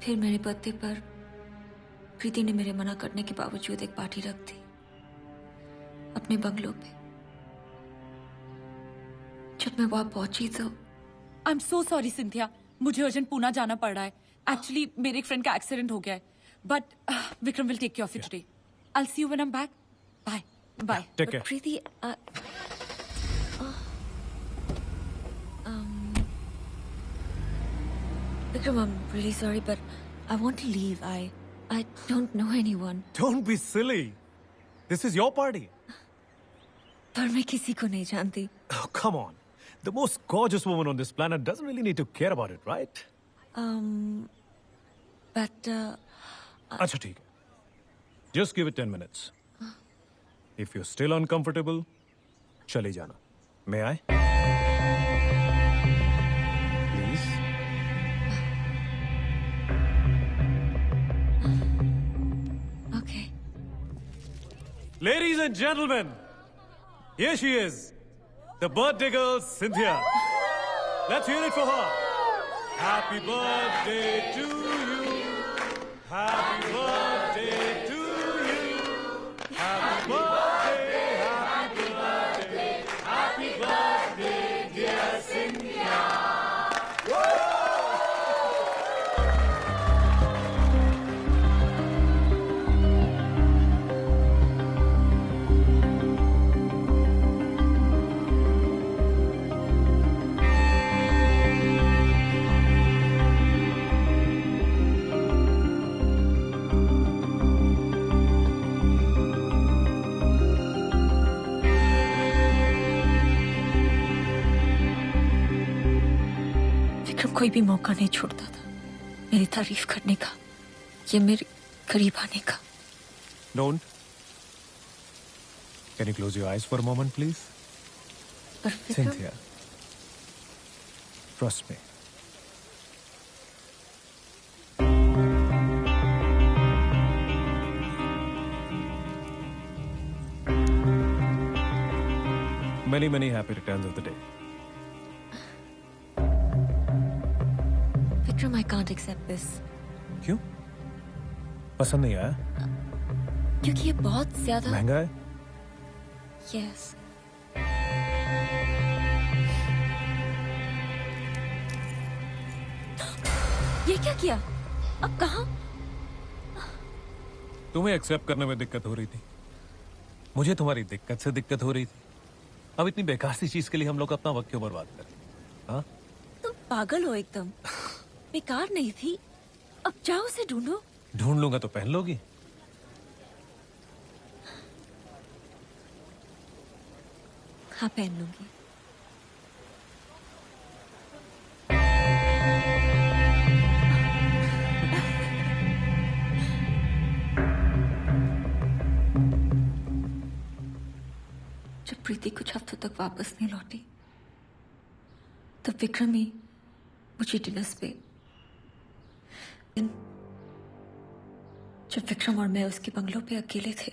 [SPEAKER 20] फिर मेरे बर्थडे पर प्रीति ने मेरे मना करने के बावजूद एक पार्टी रख दी अपने बंगलों पे. जब मैं वहां पहुंची तो
[SPEAKER 6] I am so sorry Cynthia, मुझे अर्जेंट पुणे जाना पड़ रहा है. एक्चुअली मेरे एक फ्रेंड का एक्सीडेंट हो गया है. But Vikram will take care of you today. I will see you when I am back. Bye bye.
[SPEAKER 7] Take care.
[SPEAKER 9] Preeti
[SPEAKER 1] Vikram, I'm really sorry, but I want to leave. I don't know anyone.
[SPEAKER 7] Don't be silly. This is your party.
[SPEAKER 1] पर मैं किसी को नहीं जानती.
[SPEAKER 7] Oh, come on. The most gorgeous woman on this planet doesn't really need to care about it, right?
[SPEAKER 1] But
[SPEAKER 7] अच्छा ठीक है. Just give it 10 minutes. If you're still uncomfortable, चले जाना. May I? Please.
[SPEAKER 1] Okay.
[SPEAKER 7] Ladies and gentlemen, here she is, the birthday girl, Cynthia. Let's hear it for her. Happy birthday to you. Happy birthday to you. Happy birthday, happy birthday, happy birthday, dear Cynthia.
[SPEAKER 1] Vikram कोई भी मौका नहीं छोड़ता था मेरी तारीफ करने का या मेरे करीब आने का.
[SPEAKER 7] Don't. Can you close your eyes for a moment, please?
[SPEAKER 1] पर Vikram,
[SPEAKER 7] Cynthia, trust me. Many, many happy returns of the day.
[SPEAKER 1] Vikram, I can't accept this.
[SPEAKER 7] क्यों? पसंद नहीं आया?
[SPEAKER 1] क्योंकि ये बहुत ज्यादा
[SPEAKER 7] महंगा है?
[SPEAKER 1] Yes. ये क्या किया? अब कहाँ?
[SPEAKER 7] तुम्हें एक्सेप्ट करने में दिक्कत हो रही थी. मुझे तुम्हारी दिक्कत से दिक्कत हो रही थी. अब इतनी बेकार सी चीज के लिए हम लोग अपना वक्त क्यों बर्बाद करें? हाँ?
[SPEAKER 1] तुम पागल हो एकदम. बेकार नहीं थी। अब जाओ उसे ढूंढो।
[SPEAKER 7] ढूंढ लूंगा तो पहन लोगी।
[SPEAKER 1] हाँ पहन लूंगी। जब प्रीति कुछ हफ्तों तक वापस नहीं लौटी तब विक्रम ही मुझे डिनर्स पे, जब विक्रम और मैं उसके बंगलों पे अकेले थे,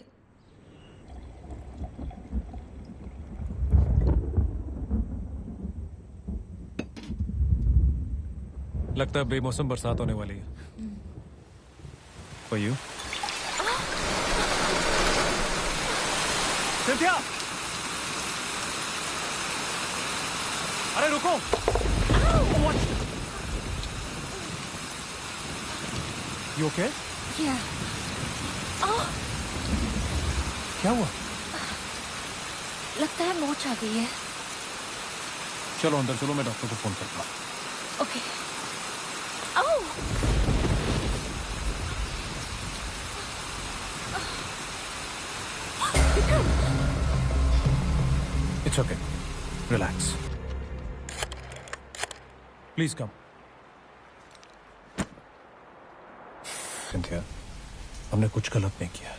[SPEAKER 7] लगता है बेमौसम बरसात होने वाली है। For you? सिंथिया! अरे रुको! You okay?
[SPEAKER 1] Yeah.
[SPEAKER 7] क्या हुआ?
[SPEAKER 1] लगता है मोच आ गई है।
[SPEAKER 7] चलो अंदर चलो, मैं डॉक्टर को फोन करता हूँ।
[SPEAKER 1] Okay.
[SPEAKER 7] It's okay. Relax. Please come. Cynthia, हमने कुछ गलत नहीं किया।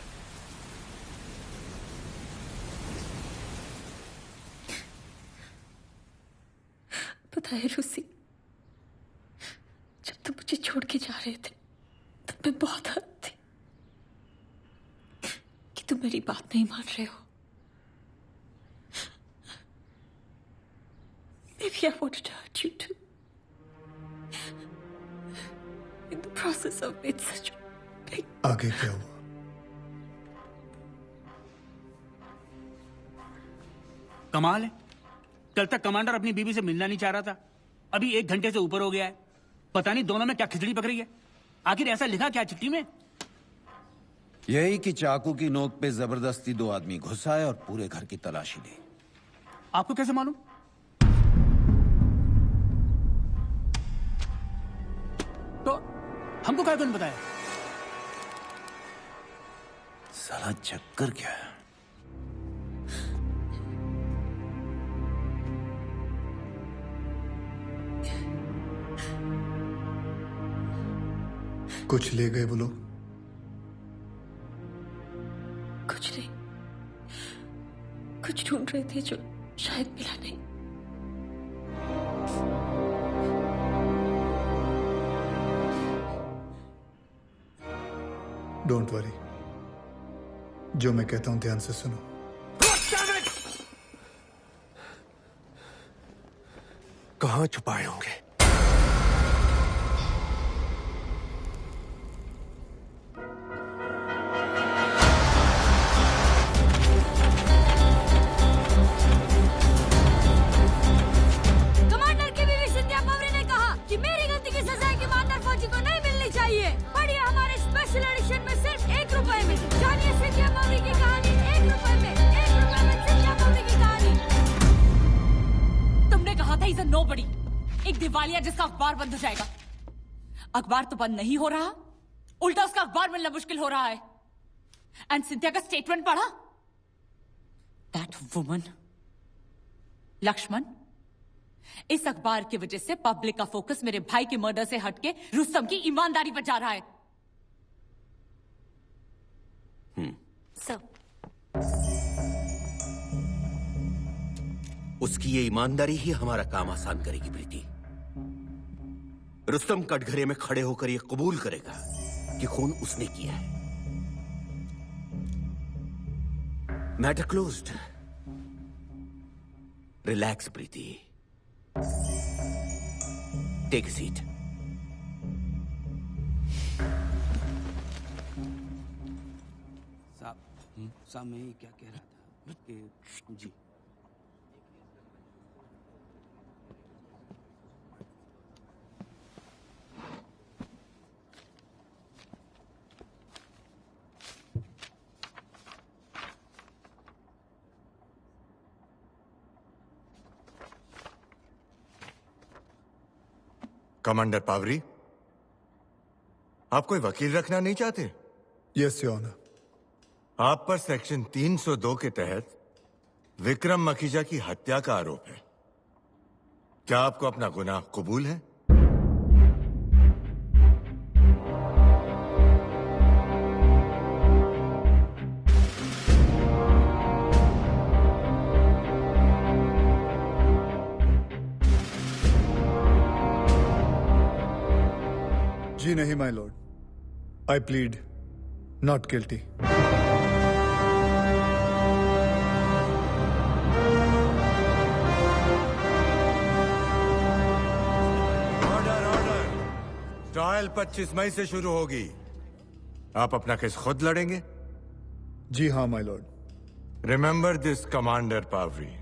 [SPEAKER 1] पता है रूसी, जब तुम मुझे छोड़ के जा रहे थे तब मैं बहुत हर्ट थी कि तुम मेरी बात नहीं मान रहे हो। Maybe I wanted to hurt you too. In the process of made such a big...
[SPEAKER 21] आगे क्या हुआ?
[SPEAKER 12] कमाल है, कल तक कमांडर अपनी बीवी से मिलना नहीं चाह रहा था, अभी 1 घंटे से ऊपर हो गया है। पता नहीं दोनों में क्या खिचड़ी पक रही है। आखिर ऐसा लिखा क्या चिट्ठी में?
[SPEAKER 10] यही कि चाकू की नोक पे जबरदस्ती 2 आदमी घुस आए और पूरे घर की तलाशी ली।
[SPEAKER 12] आपको कैसे मालूम? तो हमको क्या कौन बताया?
[SPEAKER 10] साला चक्कर क्या है?
[SPEAKER 21] कुछ ले गए वो लोग?
[SPEAKER 1] कुछ नहीं, कुछ ढूंढ रहे थे जो शायद मिला नहीं।
[SPEAKER 21] डोंट वरी, जो मैं कहता हूं ध्यान से सुनो। कहां छुपाए होंगे?
[SPEAKER 13] कमांडर की बीवी सिंधिया पवरी ने कहा कि मेरी गलती की सजा कमांडर फौजी को नहीं मिलनी चाहिए। पढ़िए हमारे स्पेशल एडिशन में सिर्फ ₹1 में। जानिए सिंधिया पवरी की कहानी ₹1 में। ₹1 में सिंधिया पवरी की कहानी।
[SPEAKER 6] तुमने कहा था इसे नोबडी, एक दिवालिया जिसका अखबार बंद हो जाएगा। अखबार तो बंद नहीं हो रहा, उल्टा उसका अखबार मिलना मुश्किल हो रहा है। एंड सिंथिया का स्टेटमेंट पढ़ा? दैट वुमन लक्ष्मण, इस अखबार की वजह से पब्लिक का फोकस मेरे भाई के मर्डर से हटके रुस्तम की ईमानदारी पर जा रहा है।
[SPEAKER 1] सर,
[SPEAKER 14] उसकी ये ईमानदारी ही हमारा काम आसान करेगी प्रीति। रुस्तम कटघरे में खड़े होकर ये कबूल करेगा कि खून उसने किया है। Matter closed. Relax Preeti, take a seat.
[SPEAKER 12] साहब मैं क्या कह रहा था कि जी
[SPEAKER 21] कमांडर पावरी,
[SPEAKER 2] आप कोई वकील रखना नहीं चाहते?
[SPEAKER 21] Yes your honour.
[SPEAKER 2] आप पर सेक्शन 302 के तहत विक्रम मखीजा की हत्या का आरोप है। क्या आपको अपना गुनाह कबूल है?
[SPEAKER 21] जी नहीं my Lord, I plead not guilty.
[SPEAKER 2] Trial 25 मई से शुरू होगी। आप अपना केस खुद लड़ेंगे?
[SPEAKER 21] जी हाँ my lord.
[SPEAKER 2] Remember this commander Pavri,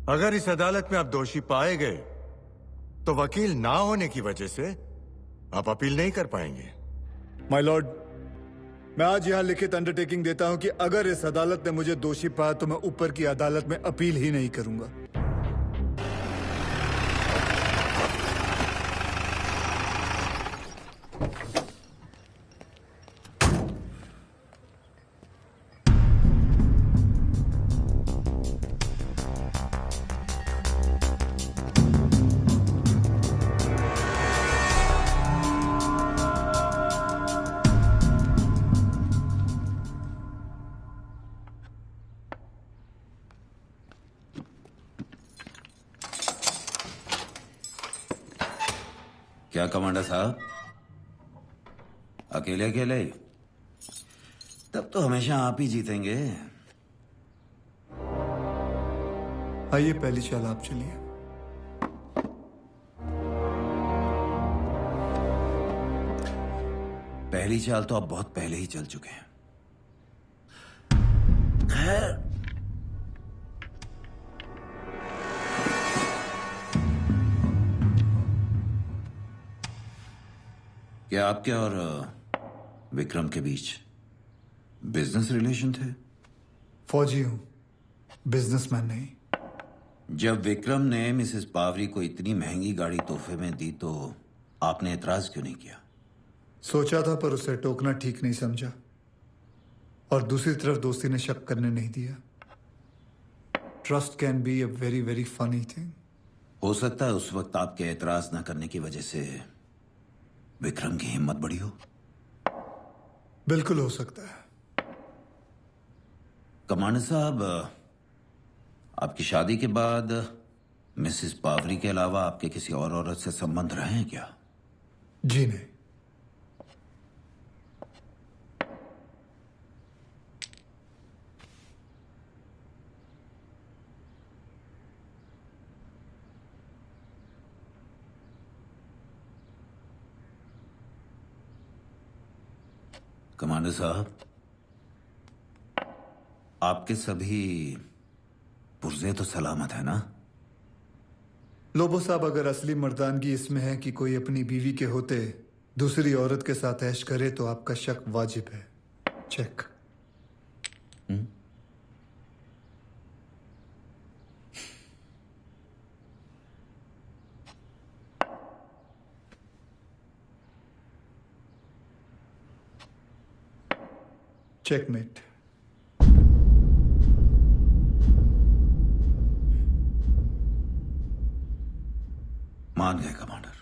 [SPEAKER 2] अगर इस अदालत में आप दोषी पाए गए तो वकील ना होने की वजह से आप अपील नहीं कर पाएंगे।
[SPEAKER 21] माय लॉर्ड, मैं आज यहां लिखित अंडरटेकिंग देता हूं कि अगर इस अदालत ने मुझे दोषी पाया तो मैं ऊपर की अदालत में अपील ही नहीं करूंगा।
[SPEAKER 10] क्या कमांडर साहब, अकेले अकेले? तब तो हमेशा आप ही जीतेंगे।
[SPEAKER 21] आइए पहली चाल आप चलिए।
[SPEAKER 10] पहली चाल तो आप बहुत पहले ही चल चुके हैं। खैर, क्या आपके और विक्रम के बीच बिजनेस रिलेशन थे?
[SPEAKER 21] फौजी हूं, बिजनेसमैन नहीं।
[SPEAKER 10] जब विक्रम ने मिसेस पावरी को इतनी महंगी गाड़ी तोहफे में दी तो आपने एतराज क्यों नहीं किया?
[SPEAKER 21] सोचा था पर उसे टोकना ठीक नहीं समझा, और दूसरी तरफ दोस्ती ने शक करने नहीं दिया। Trust can be a very very funny thing.
[SPEAKER 10] हो सकता है उस वक्त आपके एतराज न करने की वजह से विक्रम की हिम्मत बढ़ी हो।
[SPEAKER 21] बिल्कुल हो सकता है।
[SPEAKER 10] कमांडर साहब, आपकी शादी के बाद मिसेस पावरी के अलावा आपके किसी और औरत से संबंध रहे हैं क्या?
[SPEAKER 21] जी नहीं।
[SPEAKER 10] कमांडर साहब, आपके सभी पुर्जे तो सलामत है ना?
[SPEAKER 21] लोबो साहब, अगर असली मर्दानगी इसमें है कि कोई अपनी बीवी के होते दूसरी औरत के साथ ऐश करे तो आपका शक वाजिब है। चेक। चेकमेट।
[SPEAKER 10] मान गए कमांडर।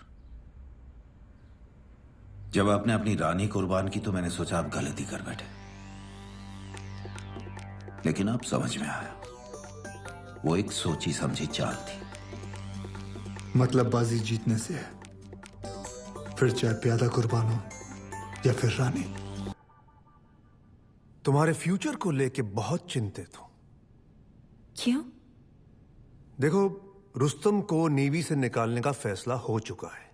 [SPEAKER 10] जब आपने अपनी रानी कुर्बान की तो मैंने सोचा आप गलती कर बैठे, लेकिन अब समझ में आया वो एक सोची समझी चाल थी।
[SPEAKER 21] मतलब बाजी जीतने से है, फिर चाहे प्यादा कुर्बान हो या फिर रानी। तुम्हारे फ्यूचर को लेके बहुत चिंतित हूं।
[SPEAKER 20] क्यों?
[SPEAKER 21] देखो, रुस्तम को नेवी से निकालने का फैसला हो चुका है।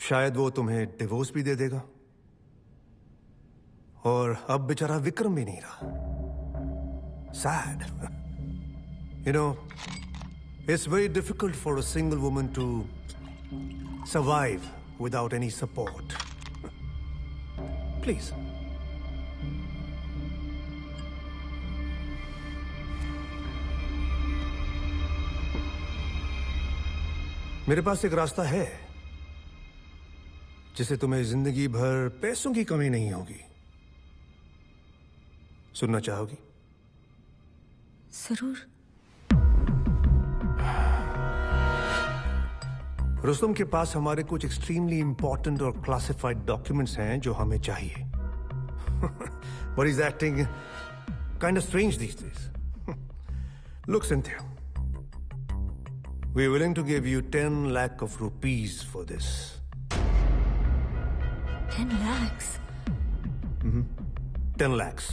[SPEAKER 21] शायद वो तुम्हें डिवोर्स भी दे देगा, और अब बेचारा विक्रम भी नहीं रहा। Sad. You know, it's very difficult for a single woman to survive without any support. Please. मेरे पास एक रास्ता है, जिससे तुम्हें जिंदगी भर पैसों की कमी नहीं होगी। सुनना चाहोगी?
[SPEAKER 1] जरूर।
[SPEAKER 21] रुस्तम के पास हमारे कुछ एक्सट्रीमली इंपॉर्टेंट और क्लासिफाइड डॉक्यूमेंट्स हैं जो हमें चाहिए। But he's acting kind of strange these days. Look, Cynthia, we're willing to give you 10 lakh of rupees for this.
[SPEAKER 1] 10 lakhs?
[SPEAKER 21] 10 lakhs.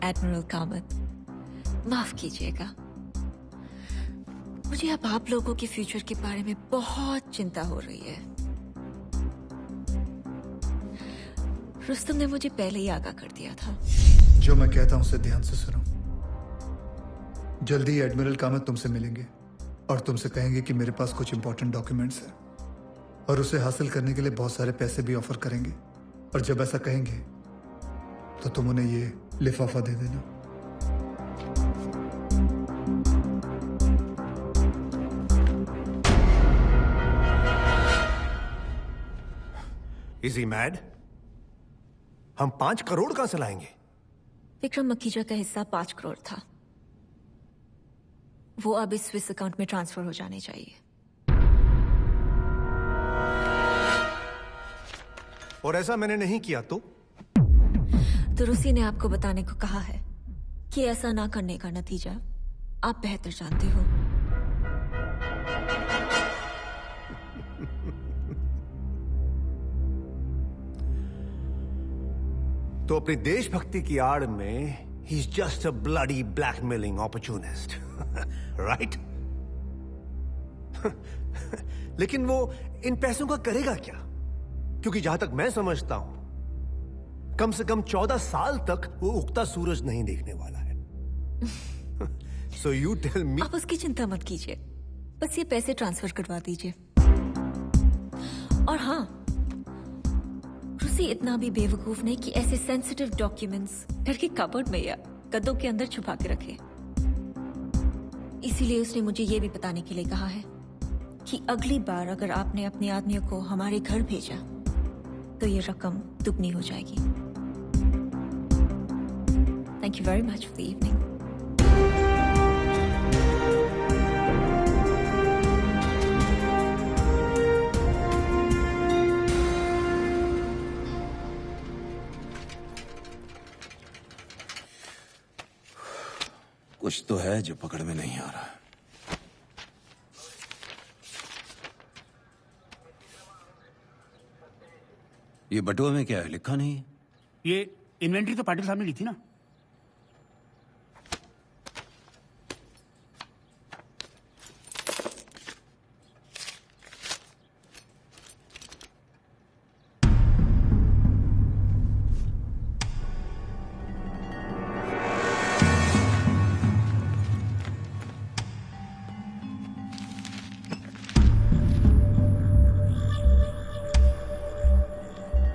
[SPEAKER 1] Admiral Kamat, माफ कीजिएगा, मुझे अब आप लोगों के फ्यूचर के बारे में बहुत चिंता हो रही है। रुस्तम ने मुझे पहले ही आगाह कर दिया था।
[SPEAKER 4] जो मैं कहता हूं उसे ध्यान से सुनो। जल्दी ही एडमिरल कामत तुमसे मिलेंगे और तुमसे कहेंगे कि मेरे पास कुछ इंपॉर्टेंट डॉक्यूमेंट्स हैं और उसे हासिल करने के लिए बहुत सारे पैसे भी ऑफर करेंगे। और जब ऐसा कहेंगे तो तुम उन्हें ये लिफाफा दे देना।
[SPEAKER 21] Is he mad? हम 5 करोड़ कहां से लाएंगे?
[SPEAKER 1] विक्रम मखीजा का हिस्सा 5 करोड़ था। वो अब इस स्विस अकाउंट में ट्रांसफर हो जाने चाहिए।
[SPEAKER 21] और ऐसा मैंने नहीं किया तो
[SPEAKER 1] रुसी ने आपको बताने को कहा है कि ऐसा ना करने का नतीजा आप बेहतर जानते हो।
[SPEAKER 21] तो अपनी देशभक्ति की आड़ में he is just a bloody blackmailing opportunist, right? लेकिन वो इन पैसों का करेगा क्या? क्योंकि जहां तक मैं समझता हूं, कम से कम 14 साल तक वो उगता सूरज नहीं देखने वाला है। So you tell me...
[SPEAKER 1] आप उसकी चिंता मत कीजिए, बस ये पैसे ट्रांसफर करवा दीजिए। और हाँ, रुसी इतना भी बेवकूफ नहीं कि ऐसे सेंसिटिव डॉक्यूमेंट्स घर के कबर्ड में या गद्दों के अंदर छुपा के रखे। इसीलिए उसने मुझे ये भी बताने के लिए कहा है कि अगली बार अगर आपने अपने आदमियों को हमारे घर भेजा तो ये रकम दुगनी हो जाएगी। Thank you very much for the evening.
[SPEAKER 10] कुछ तो है जो पकड़ में नहीं आ रहा। ये बटुआ में क्या है, लिखा नहीं है?
[SPEAKER 12] ये इन्वेंटरी तो पाटिल साहब ने ली थी ना।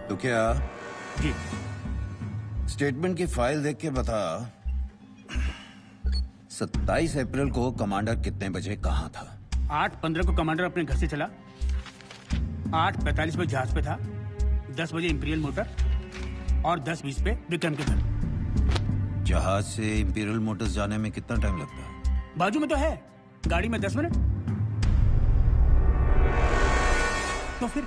[SPEAKER 10] तो क्या
[SPEAKER 12] जी
[SPEAKER 10] स्टेटमेंट की फाइल देख के बता, 27 अप्रैल को कमांडर कितने बजे कहां था?
[SPEAKER 12] 8:15 को कमांडर अपने घर से चला, 8:45 पे जहाज पे था, 10 बजे इंपीरियल मोटर और 10:20 पे विक्रम के घर।
[SPEAKER 10] जहाज से इंपीरियल मोटर्स जाने में कितना टाइम लगता है?
[SPEAKER 12] बाजू में तो है, गाड़ी में 10 मिनट। तो फिर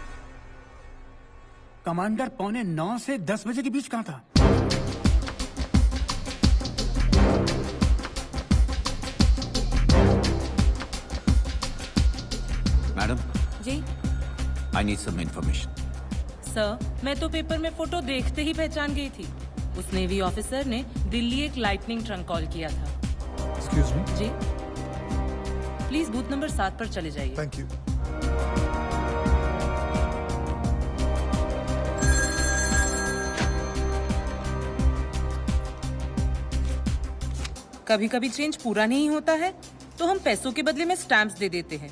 [SPEAKER 12] कमांडर 8:45 से 10 बजे के बीच कहां था?
[SPEAKER 10] Madam
[SPEAKER 6] ji
[SPEAKER 10] I need some information.
[SPEAKER 6] Sir, मैं तो पेपर में फोटो देखते ही पहचान गई थी। उस नेवी ऑफिसर ने दिल्ली एक लाइटनिंग ट्रंक कॉल किया था।
[SPEAKER 4] Excuse me.
[SPEAKER 6] जी प्लीज बूथ नंबर 7 पर चले जाइए।
[SPEAKER 4] Thank you.
[SPEAKER 6] कभी कभी चेंज पूरा नहीं होता है तो हम पैसों के बदले में स्टैम्प्स दे देते हैं,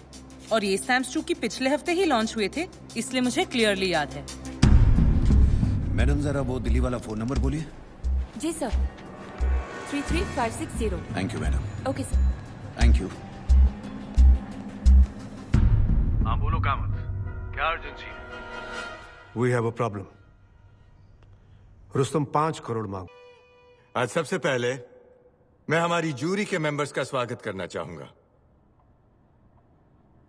[SPEAKER 6] और ये स्टैम्प्स चूंकि पिछले हफ्ते ही लॉन्च हुए थे इसलिए मुझे क्लियरली याद है।
[SPEAKER 10] मैडम जरा वो दिल्ली वाला फोन नंबर बोलिए।
[SPEAKER 1] जी sir, 33560।
[SPEAKER 10] Thank you madam.
[SPEAKER 1] Okay sir.
[SPEAKER 10] Thank you.
[SPEAKER 21] हाँ बोलो कामत, क्या अर्जेंसी है? We have a problem. Rustom 5 crore मांग।
[SPEAKER 2] आज सबसे पहले मैं हमारी जूरी के मेंबर्स का स्वागत करना चाहूंगा।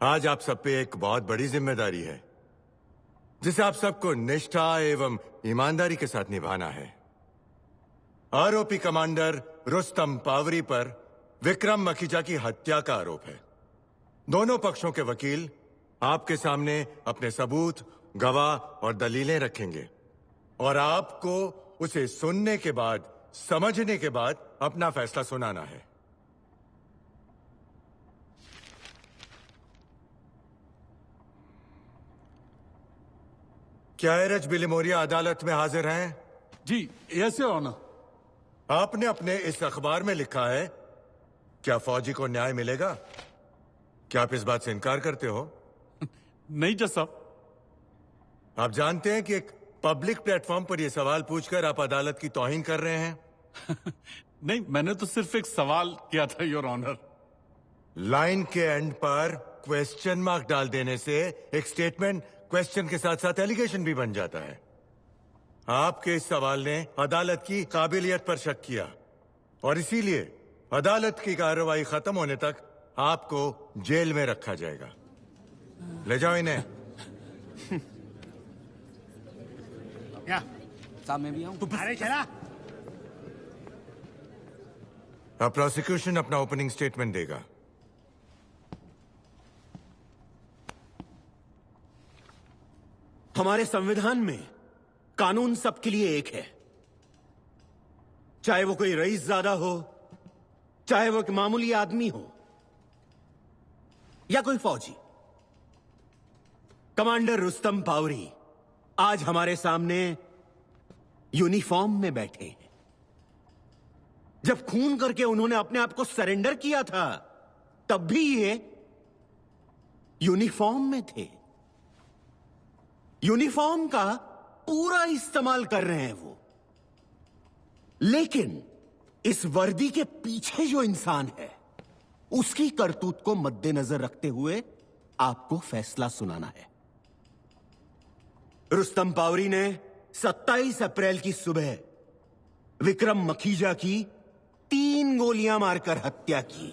[SPEAKER 2] आज आप सब पे एक बहुत बड़ी जिम्मेदारी है जिसे आप सबको निष्ठा एवं ईमानदारी के साथ निभाना है। आरोपी कमांडर रुस्तम पावरी पर विक्रम मखीजा की हत्या का आरोप है। दोनों पक्षों के वकील आपके सामने अपने सबूत, गवाह और दलीलें रखेंगे और आपको उसे सुनने के बाद, समझने के बाद अपना फैसला सुनाना है। क्या एरज बिलिमोरिया अदालत में हाजिर हैं?
[SPEAKER 8] जी, यस योर ऑनर।
[SPEAKER 2] आपने अपने इस अखबार में लिखा है, क्या फौजी को न्याय मिलेगा? क्या आप इस बात से इनकार करते हो?
[SPEAKER 8] नहीं जज साहब।
[SPEAKER 2] आप जानते हैं कि एक पब्लिक प्लेटफॉर्म पर यह सवाल पूछकर आप अदालत की तौहीन कर रहे हैं?
[SPEAKER 8] नहीं, मैंने तो सिर्फ एक सवाल किया था योर ऑनर।
[SPEAKER 2] लाइन के एंड पर क्वेश्चन मार्क डाल देने से एक स्टेटमेंट क्वेश्चन के साथ साथ एलिगेशन भी बन जाता है। आपके इस सवाल ने अदालत की काबिलियत पर शक किया और इसीलिए अदालत की कार्रवाई खत्म होने तक आपको जेल में रखा जाएगा। ले जाओ इन्हें।
[SPEAKER 12] क्या साहब मैं भी आऊं? तू अरे चला।
[SPEAKER 2] अब प्रोसिक्यूशन अपना ओपनिंग स्टेटमेंट देगा।
[SPEAKER 14] हमारे संविधान में कानून सबके लिए एक है, चाहे वो कोई रईसजादा हो, चाहे वो एक मामूली आदमी हो या कोई फौजी। कमांडर रुस्तम पावरी आज हमारे सामने यूनिफॉर्म में बैठे हैं। जब खून करके उन्होंने अपने आप को सरेंडर किया था तब भी ये यूनिफॉर्म में थे। यूनिफॉर्म का पूरा इस्तेमाल कर रहे हैं वो, लेकिन इस वर्दी के पीछे जो इंसान है उसकी करतूत को मद्देनजर रखते हुए आपको फैसला सुनाना है। रुस्तम पावरी ने 27 अप्रैल की सुबह विक्रम मखीजा की 3 गोलियां मारकर हत्या की।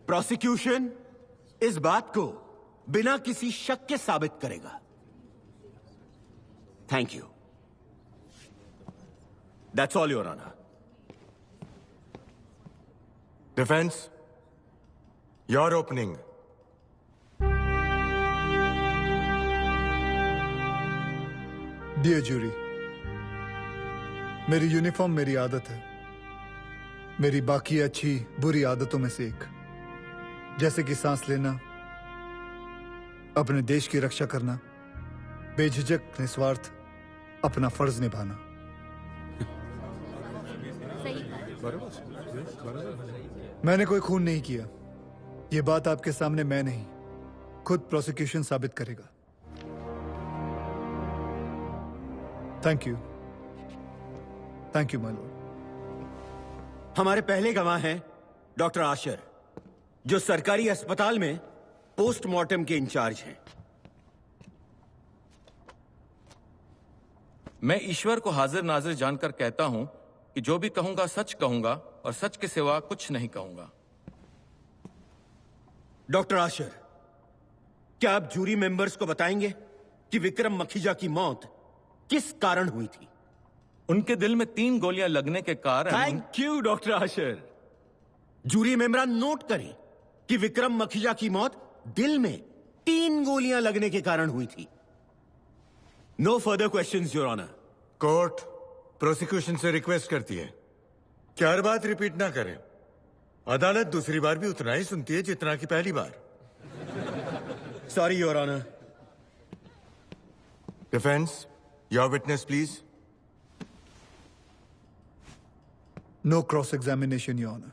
[SPEAKER 14] प्रोसिक्यूशन इस बात को बिना किसी शक के साबित करेगा। Thank you. That's all your honour.
[SPEAKER 2] Defence, your opening.
[SPEAKER 4] Dear jury, मेरी यूनिफॉर्म मेरी आदत है, मेरी बाकी अच्छी बुरी आदतों में से एक, जैसे कि सांस लेना, अपने देश की रक्षा करना, बेझिझक निस्वार्थ अपना फर्ज निभाना। मैंने कोई खून नहीं किया, यह बात आपके सामने मैं नहीं, खुद प्रोसिक्यूशन साबित करेगा। Thank you my Lord.
[SPEAKER 14] हमारे पहले गवाह हैं डॉक्टर आशर, जो सरकारी अस्पताल में पोस्टमार्टम के इंचार्ज हैं।
[SPEAKER 3] मैं ईश्वर को हाजिर नाजिर जानकर कहता हूं कि जो भी कहूंगा सच कहूंगा और सच के सिवा कुछ नहीं कहूंगा।
[SPEAKER 14] डॉक्टर आशर, क्या आप जूरी मेंबर्स को बताएंगे कि विक्रम मखीजा की मौत किस कारण हुई थी?
[SPEAKER 3] उनके दिल में 3 गोलियां लगने के कारण।
[SPEAKER 14] Thank you doctor Ashar. Jury मेंबरान नोट करें कि विक्रम मखीजा की मौत दिल में 3 गोलियां लगने के कारण हुई थी। No further questions your honour.
[SPEAKER 2] Court prosecution से रिक्वेस्ट करती है कि हर बात रिपीट ना करें। अदालत दूसरी बार भी उतना ही सुनती है जितना कि पहली बार।
[SPEAKER 14] Sorry your honour.
[SPEAKER 2] Defence, your witness please.
[SPEAKER 4] No cross-examination, Your Honor.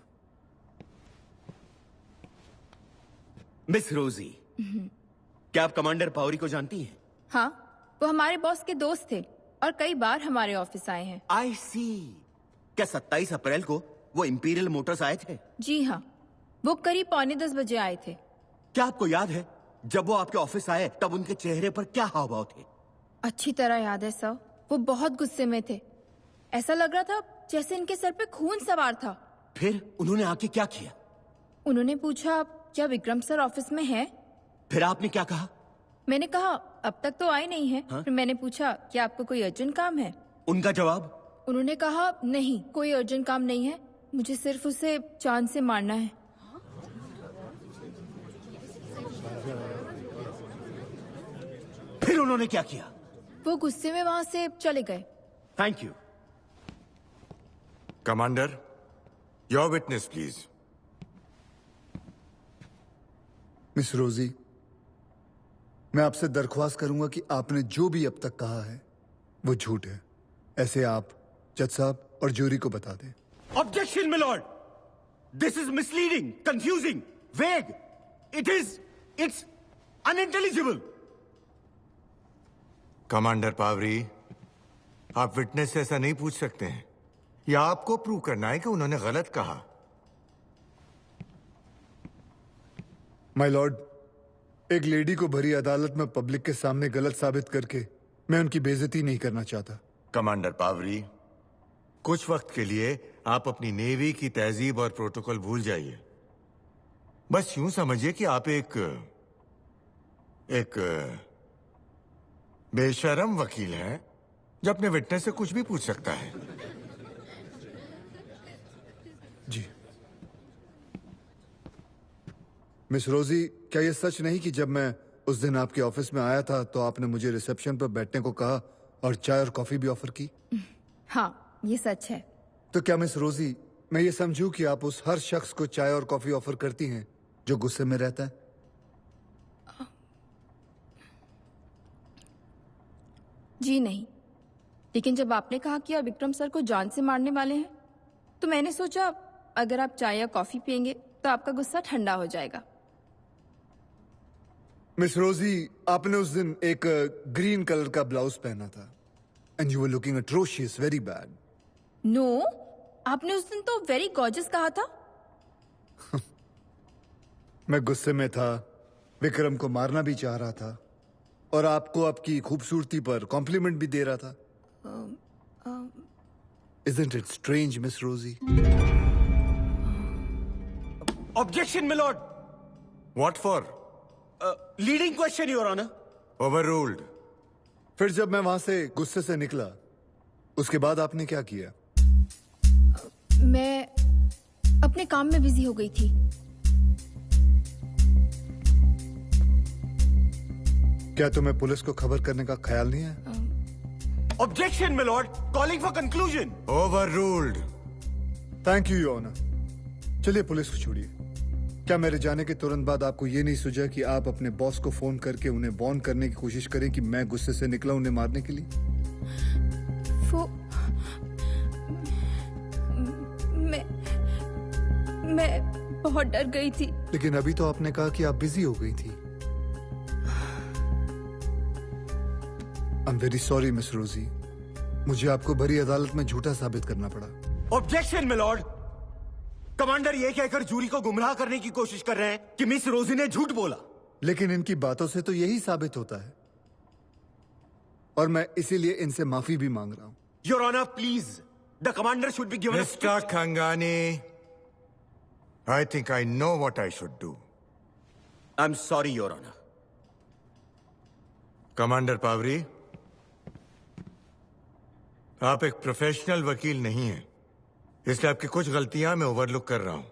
[SPEAKER 14] Miss Rosie, क्या आप कमांडर पावरी को जानती हैं?
[SPEAKER 9] हाँ, वो हमारे बॉस के दोस्त थे और कई बार हमारे ऑफिस आए हैं।
[SPEAKER 14] आई सी। क्या 27 अप्रैल को वो इंपीरियल मोटर्स आए थे?
[SPEAKER 9] जी हाँ, वो करीब 9:45 बजे आए थे।
[SPEAKER 14] क्या आपको याद है जब वो आपके ऑफिस आए तब उनके चेहरे पर क्या हाव भाव थे?
[SPEAKER 9] अच्छी तरह याद है सर, वो बहुत गुस्से में थे। ऐसा लग रहा था जैसे इनके सर पे खून सवार था।
[SPEAKER 14] फिर उन्होंने आके क्या किया?
[SPEAKER 9] उन्होंने पूछा क्या विक्रम सर ऑफिस में है?
[SPEAKER 14] फिर आपने क्या कहा?
[SPEAKER 9] मैंने कहा अब तक तो आए नहीं है।
[SPEAKER 14] हाँ?
[SPEAKER 9] फिर मैंने पूछा क्या आपको कोई अर्जेंट काम है?
[SPEAKER 14] उनका जवाब?
[SPEAKER 9] उन्होंने कहा नहीं, कोई अर्जेंट काम नहीं है, मुझे सिर्फ उसे चांद से मारना है।
[SPEAKER 14] फिर उन्होंने क्या किया?
[SPEAKER 9] वो गुस्से में वहां से चले गए।
[SPEAKER 14] Thank you.
[SPEAKER 2] Commander, your witness please.
[SPEAKER 4] Miss Rosie, मैं आपसे दरख्वास्त करूंगा कि आपने जो भी अब तक कहा है वो झूठ है। ऐसे आप जज साहब और जूरी को बता दें।
[SPEAKER 14] Objection milord, this is misleading, confusing, vague, it's unintelligible.
[SPEAKER 2] Commander Pawri, आप विटनेस से ऐसा नहीं पूछ सकते हैं। या आपको प्रूव करना है कि उन्होंने गलत कहा।
[SPEAKER 4] माय लॉर्ड, एक लेडी को भरी अदालत में पब्लिक के सामने गलत साबित करके मैं उनकी बेइज्जती नहीं करना चाहता।
[SPEAKER 2] कमांडर पावरी, कुछ वक्त के लिए आप अपनी नेवी की तहजीब और प्रोटोकॉल भूल जाइए। बस यूं समझिए कि आप एक बेशरम वकील हैं जो अपने विटनेस से कुछ भी पूछ सकता है।
[SPEAKER 4] जी मिस रोजी, क्या यह सच नहीं कि जब मैं उस दिन आपके ऑफिस में आया था तो आपने मुझे रिसेप्शन पर बैठने को कहा और चाय और कॉफी भी ऑफर की?
[SPEAKER 9] हाँ, ये सच है।
[SPEAKER 4] तो क्या मिस रोजी, मैं ये समझूं कि आप उस हर शख्स को चाय और कॉफी ऑफर करती हैं जो गुस्से में रहता है?
[SPEAKER 9] जी नहीं, लेकिन जब आपने कहा कि आप विक्रम सर को जान से मारने वाले हैं तो मैंने सोचा अगर आप चाय या कॉफी पियेंगे तो आपका गुस्सा ठंडा हो जाएगा।
[SPEAKER 4] मिस रोजी, आपने उस दिन एक ग्रीन कलर का ब्लाउज पहना था and you were looking atrocious, very bad.
[SPEAKER 9] No, आपने उस दिन तो वेरी गॉर्जियस कहा था।
[SPEAKER 4] मैं गुस्से में था, विक्रम को मारना भी चाह रहा था और आपको आपकी खूबसूरती पर कॉम्प्लीमेंट भी दे रहा था। Isn't it strange, Miss Rosie?
[SPEAKER 14] Objection, my lord.
[SPEAKER 2] What for?
[SPEAKER 14] Leading question, Your Honor.
[SPEAKER 2] Overruled.
[SPEAKER 4] फिर जब मैं वहां से गुस्से से निकला, उसके बाद आपने क्या किया?
[SPEAKER 9] मैं अपने काम में बिजी हो गई थी।
[SPEAKER 4] क्या तुम्हें पुलिस को खबर करने का ख्याल नहीं है?
[SPEAKER 14] Objection, my lord. Calling for conclusion.
[SPEAKER 2] Overruled.
[SPEAKER 4] Thank you, Your Honor. चलिए पुलिस को छोड़िए। क्या मेरे जाने के तुरंत बाद आपको ये नहीं सूझा कि आप अपने बॉस को फोन करके उन्हें वार्न करने की कोशिश करें कि मैं गुस्से से निकला उन्हें मारने के लिए?
[SPEAKER 9] मैं बहुत डर गई थी।
[SPEAKER 4] लेकिन अभी तो आपने कहा कि आप बिजी हो गई थी। I'm very sorry, Miss Rosie. मुझे आपको भरी अदालत में झूठा साबित करना पड़ा।
[SPEAKER 14] Objection, my lord. कमांडर ये कहकर जूरी को गुमराह करने की कोशिश कर रहे हैं कि मिस रोजी ने झूठ बोला।
[SPEAKER 4] लेकिन इनकी बातों से तो यही साबित होता है और मैं इसीलिए इनसे माफी भी मांग रहा हूं।
[SPEAKER 14] Your Honor, please. The commander should be given.
[SPEAKER 2] Mr. Khangani, I think I know what I should do.
[SPEAKER 14] I'm sorry, Your Honor.
[SPEAKER 2] Commander Pawri, आप एक प्रोफेशनल वकील नहीं हैं, इसलिए आपकी कुछ गलतियां मैं ओवरलुक कर रहा हूं।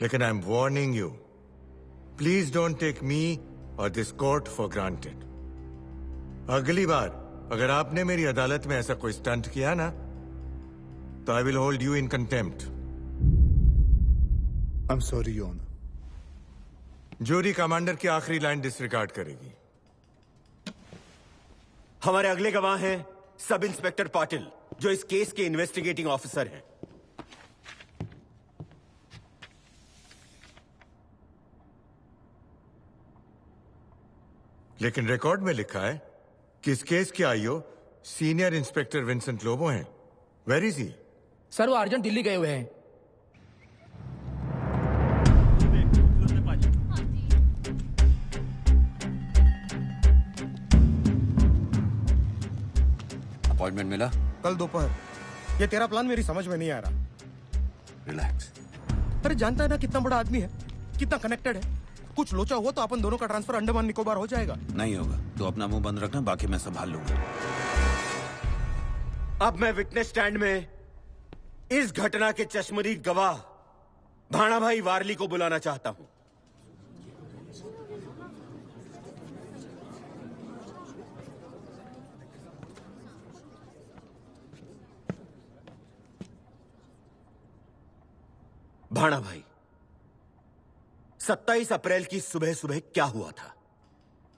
[SPEAKER 2] लेकिन I am warning you, please don't take me और दिस कोर्ट फॉर ग्रांटेड। अगली बार अगर आपने मेरी अदालत में ऐसा कोई स्टंट किया ना, तो I will hold you in contempt.
[SPEAKER 4] I am sorry, your honour.
[SPEAKER 2] Jury commander की आखिरी लाइन डिसरिगार्ड करेगी।
[SPEAKER 14] हमारे अगले गवाह हैं सब इंस्पेक्टर पाटिल, जो इस केस के इन्वेस्टिगेटिंग ऑफिसर हैं।
[SPEAKER 2] लेकिन रिकॉर्ड में लिखा है कि इस केस के IO senior inspector Vincent Lobo हैं। Where is he?
[SPEAKER 15] सर वो अर्जेंट दिल्ली गए हुए हैं।
[SPEAKER 10] अपॉइंटमेंट मिला?
[SPEAKER 11] कल दोपहर। ये तेरा प्लान मेरी समझ में नहीं आ रहा।
[SPEAKER 10] रिलैक्स।
[SPEAKER 11] अरे जानता है ना कितना बड़ा आदमी है, कितना कनेक्टेड है। कुछ लोचा हुआ तो अपन दोनों का ट्रांसफर अंडमान निकोबार हो जाएगा।
[SPEAKER 10] नहीं होगा तो अपना मुंह बंद रखना, बाकी मैं संभाल लूंगा।
[SPEAKER 14] अब मैं विटनेस स्टैंड में इस घटना के चश्मदीद गवाह भाणा भाई वारली को बुलाना चाहता हूं। भाणा भाई, 27 अप्रैल की सुबह सुबह क्या हुआ था?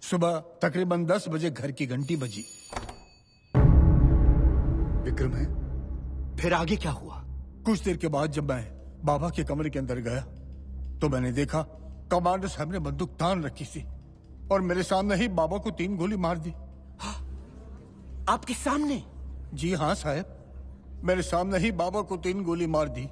[SPEAKER 18] सुबह तकरीबन 10 बजे घर की घंटी बजी।
[SPEAKER 21] विक्रम है?
[SPEAKER 14] फिर आगे क्या हुआ?
[SPEAKER 18] कुछ देर के बाद जब मैं बाबा के कमरे के अंदर गया तो मैंने देखा कमांडर साहब ने बंदूक तान रखी थी और मेरे सामने ही बाबा को 3 गोली मार दी।
[SPEAKER 14] आपके सामने?
[SPEAKER 18] जी हाँ साहब, मेरे सामने ही बाबा को 3 गोली मार दी।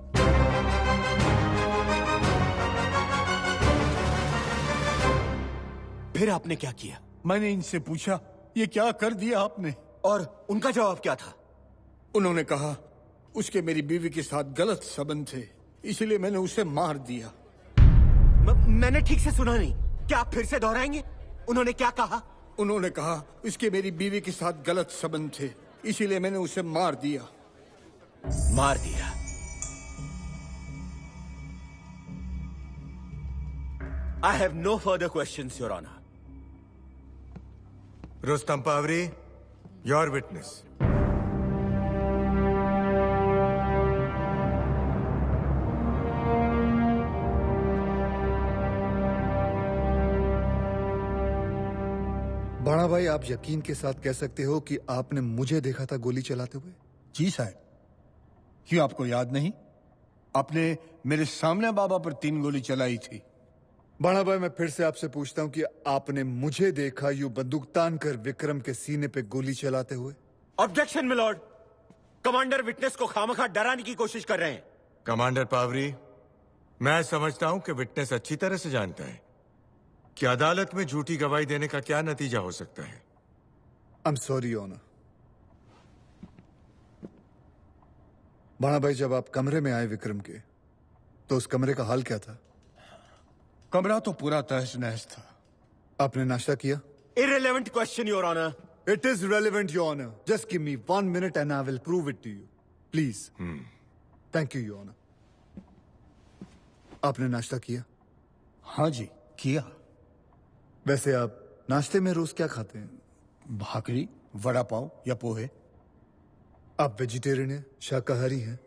[SPEAKER 14] फिर आपने क्या किया?
[SPEAKER 18] मैंने इनसे पूछा ये क्या कर दिया आपने?
[SPEAKER 14] और उनका जवाब क्या था?
[SPEAKER 18] उन्होंने कहा उसके मेरी बीवी के साथ गलत संबंध थे, इसलिए मैंने उसे मार दिया।
[SPEAKER 14] मैंने ठीक से सुना नहीं, क्या आप फिर से दोहराएंगे? उन्होंने क्या कहा?
[SPEAKER 18] उन्होंने कहा उसके मेरी बीवी के साथ गलत संबंध थे, इसीलिए मैंने उसे मार दिया।
[SPEAKER 14] मार दिया? I have no further questions, Your Honor.
[SPEAKER 2] Rustam Pavri, your witness.
[SPEAKER 4] बाणा भाई, आप यकीन के साथ कह सकते हो कि आपने मुझे देखा था गोली चलाते हुए?
[SPEAKER 18] जी साहब। क्यों आपको याद नहीं? आपने मेरे सामने बाबा पर 3 गोली चलाई थी।
[SPEAKER 4] बाणा भाई, मैं फिर से आपसे पूछता हूं कि आपने मुझे देखा यूं बंदूक तान कर विक्रम के सीने पे गोली चलाते हुए?
[SPEAKER 14] ऑब्जेक्शन मिलॉर्ड, कमांडर विटनेस को खामखा डराने की कोशिश कर रहे हैं।
[SPEAKER 2] कमांडर पावरी, मैं समझता हूं कि विटनेस अच्छी तरह से जानता है कि अदालत में झूठी गवाही देने का क्या नतीजा हो सकता है।
[SPEAKER 4] I am sorry honour. बाणा भाई, जब आप कमरे में आए विक्रम के, तो उस कमरे का हाल क्या था?
[SPEAKER 18] कमरा तो पूरा तहस नहस था।
[SPEAKER 4] आपने नाश्ता किया?
[SPEAKER 14] Irrelevant question, Your Honor.
[SPEAKER 4] It is relevant, Your Honor. Just give me 1 minute and I will prove it to you. Please. Thank you, Your Honor. आपने नाश्ता किया?
[SPEAKER 18] हाँ जी, किया।
[SPEAKER 4] वैसे आप नाश्ते में रोज क्या खाते हैं?
[SPEAKER 18] भाकरी, वड़ा पाव या पोहे।
[SPEAKER 4] आप वेजिटेरियन हैं, शाकाहारी हैं?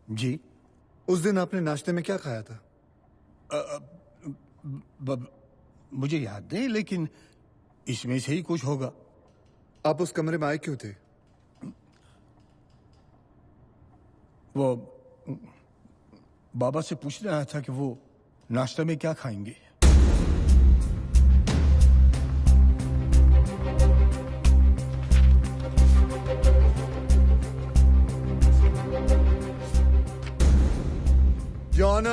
[SPEAKER 18] जी।
[SPEAKER 4] उस दिन आपने नाश्ते में क्या खाया था?
[SPEAKER 18] मुझे याद नहीं, लेकिन इसमें से ही कुछ होगा।
[SPEAKER 4] आप उस कमरे में आए क्यों थे?
[SPEAKER 18] वो बाबा से पूछने आया था कि वो नाश्ते में क्या खाएंगे।
[SPEAKER 4] जॉन,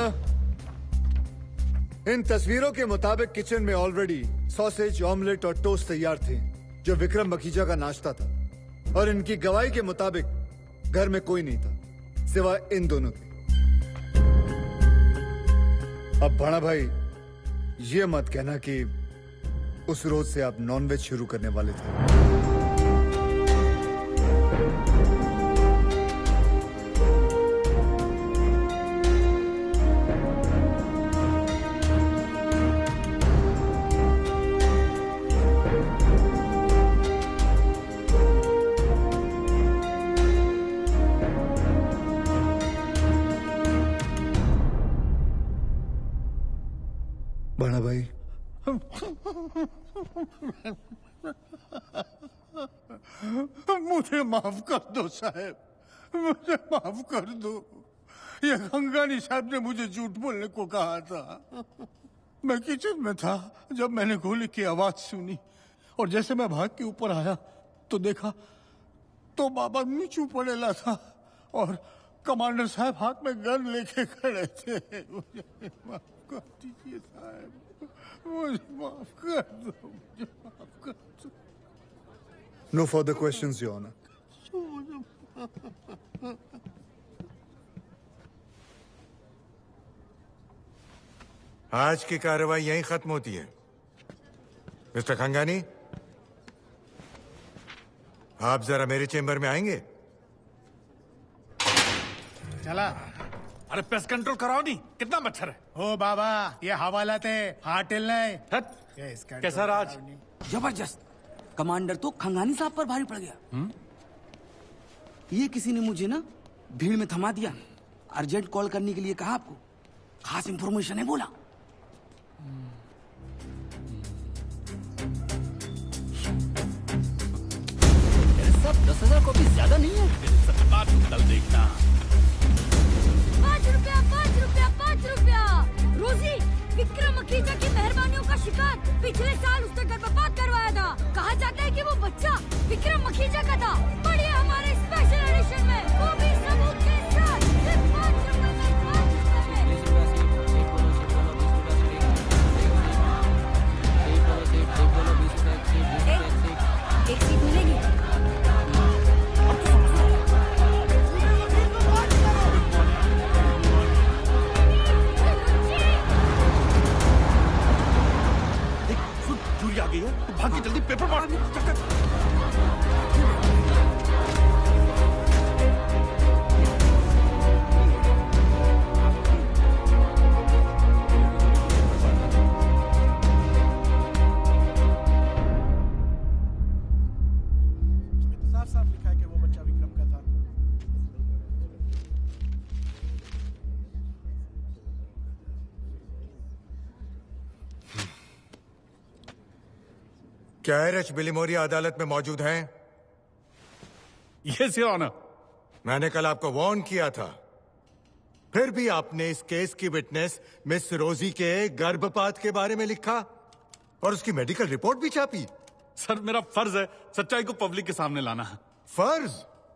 [SPEAKER 4] इन तस्वीरों के मुताबिक किचन में ऑलरेडी सॉसेज, ऑमलेट और टोस्ट तैयार थे, जो विक्रम मखीजा का नाश्ता था। और इनकी गवाही के मुताबिक घर में कोई नहीं था सिवाय इन दोनों के। अब भाणा भाई, ये मत कहना कि उस रोज से आप नॉनवेज शुरू करने वाले थे। भाणा भाई,
[SPEAKER 18] मुझे माफ कर दो साहब, मुझे माफ कर दो। ये गंगानी साहब ने मुझे झूठ बोलने को कहा था। मैं किचन में था जब मैंने गोली की आवाज सुनी और जैसे मैं भाग के ऊपर आया तो देखा तो बाबा नीचू पड़ेला था और कमांडर साहब हाथ में गन लेके खड़े थे। मुझे माफ कर दीजिए साहब, मुझे माफ कर दो, मुझे माफ कर दो।
[SPEAKER 4] No further questions, Your Honor.
[SPEAKER 2] आज की कार्रवाई यहीं खत्म होती है। मिस्टर खंगानी, आप जरा मेरे चेंबर में आएंगे?
[SPEAKER 8] चला। अरे पेस्ट कंट्रोल कराओ नहीं, कितना मच्छर है।
[SPEAKER 5] ओ बाबा, ये हवालात है, हाथ हिलना है।
[SPEAKER 8] कैसा राज?
[SPEAKER 15] जबरदस्त। कमांडर तो खंगानी साहब पर भारी पड़ गया। ये किसी ने मुझे ना भीड़ में थमा दिया, अर्जेंट कॉल करने के लिए कहा, आपको खास इंफॉर्मेशन है बोला।
[SPEAKER 12] सब 10,000 कॉपी ज्यादा नहीं है। कल देखना।
[SPEAKER 13] 5 रुपया 5 रुपया 5 रुपया। रोजी, विक्रम मखीजा की मेहरबानियों का शिकार। पिछले साल उसने घर पर बात करवाया था। कहा जाता है कि वो बच्चा विक्रम मखीजा का था। पढ़िए हमारे स्पेशल एडिशन में, वो भी सबूत के साथ। सिर्फ 5 रुपए में, 5 रुपए। एक सीट मिलेगी।
[SPEAKER 8] आ गई है, तो भाग के जल्दी पेपर मार।
[SPEAKER 5] साफ लिखा है कि वो बच्चा विक्रम का था।
[SPEAKER 2] क्या एच बिलीमोरिया अदालत में मौजूद हैं?
[SPEAKER 8] Yes your honour.
[SPEAKER 2] मैंने कल आपको वार्न किया था, फिर भी आपने इस केस की विटनेस मिस रोजी के गर्भपात के बारे में लिखा और उसकी मेडिकल रिपोर्ट भी छापी।
[SPEAKER 8] सर, मेरा फर्ज है सच्चाई को पब्लिक के सामने लाना है।
[SPEAKER 2] फर्ज?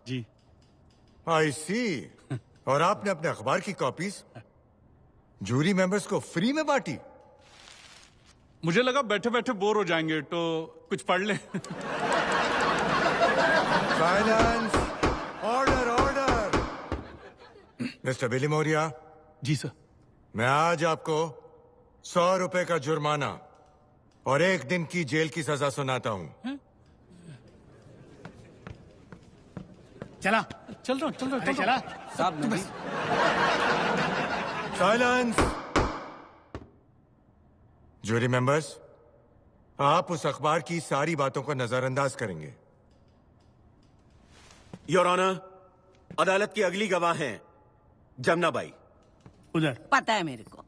[SPEAKER 8] जी।
[SPEAKER 2] आई सी। और आपने अपने अखबार की कॉपीज जूरी मेंबर्स को फ्री में बांटी?
[SPEAKER 8] मुझे लगा बैठे बैठे बोर हो जाएंगे तो कुछ पढ़ लें।
[SPEAKER 2] Silence, order order. मिस्टर बिलीमोरिया।
[SPEAKER 8] जी सर।
[SPEAKER 2] मैं आज आपको 100 रुपए का जुर्माना और 1 दिन की जेल की सजा सुनाता हूं।
[SPEAKER 5] चला।
[SPEAKER 8] चल रहा
[SPEAKER 5] चला।
[SPEAKER 15] साहब
[SPEAKER 2] साइलेंस। जूरी मेंबर्स, आप उस अखबार की सारी बातों को नजरअंदाज करेंगे।
[SPEAKER 14] योर ऑनर, अदालत की अगली गवाह हैं जमुना बाई।
[SPEAKER 5] उधर।
[SPEAKER 17] पता है मेरे को।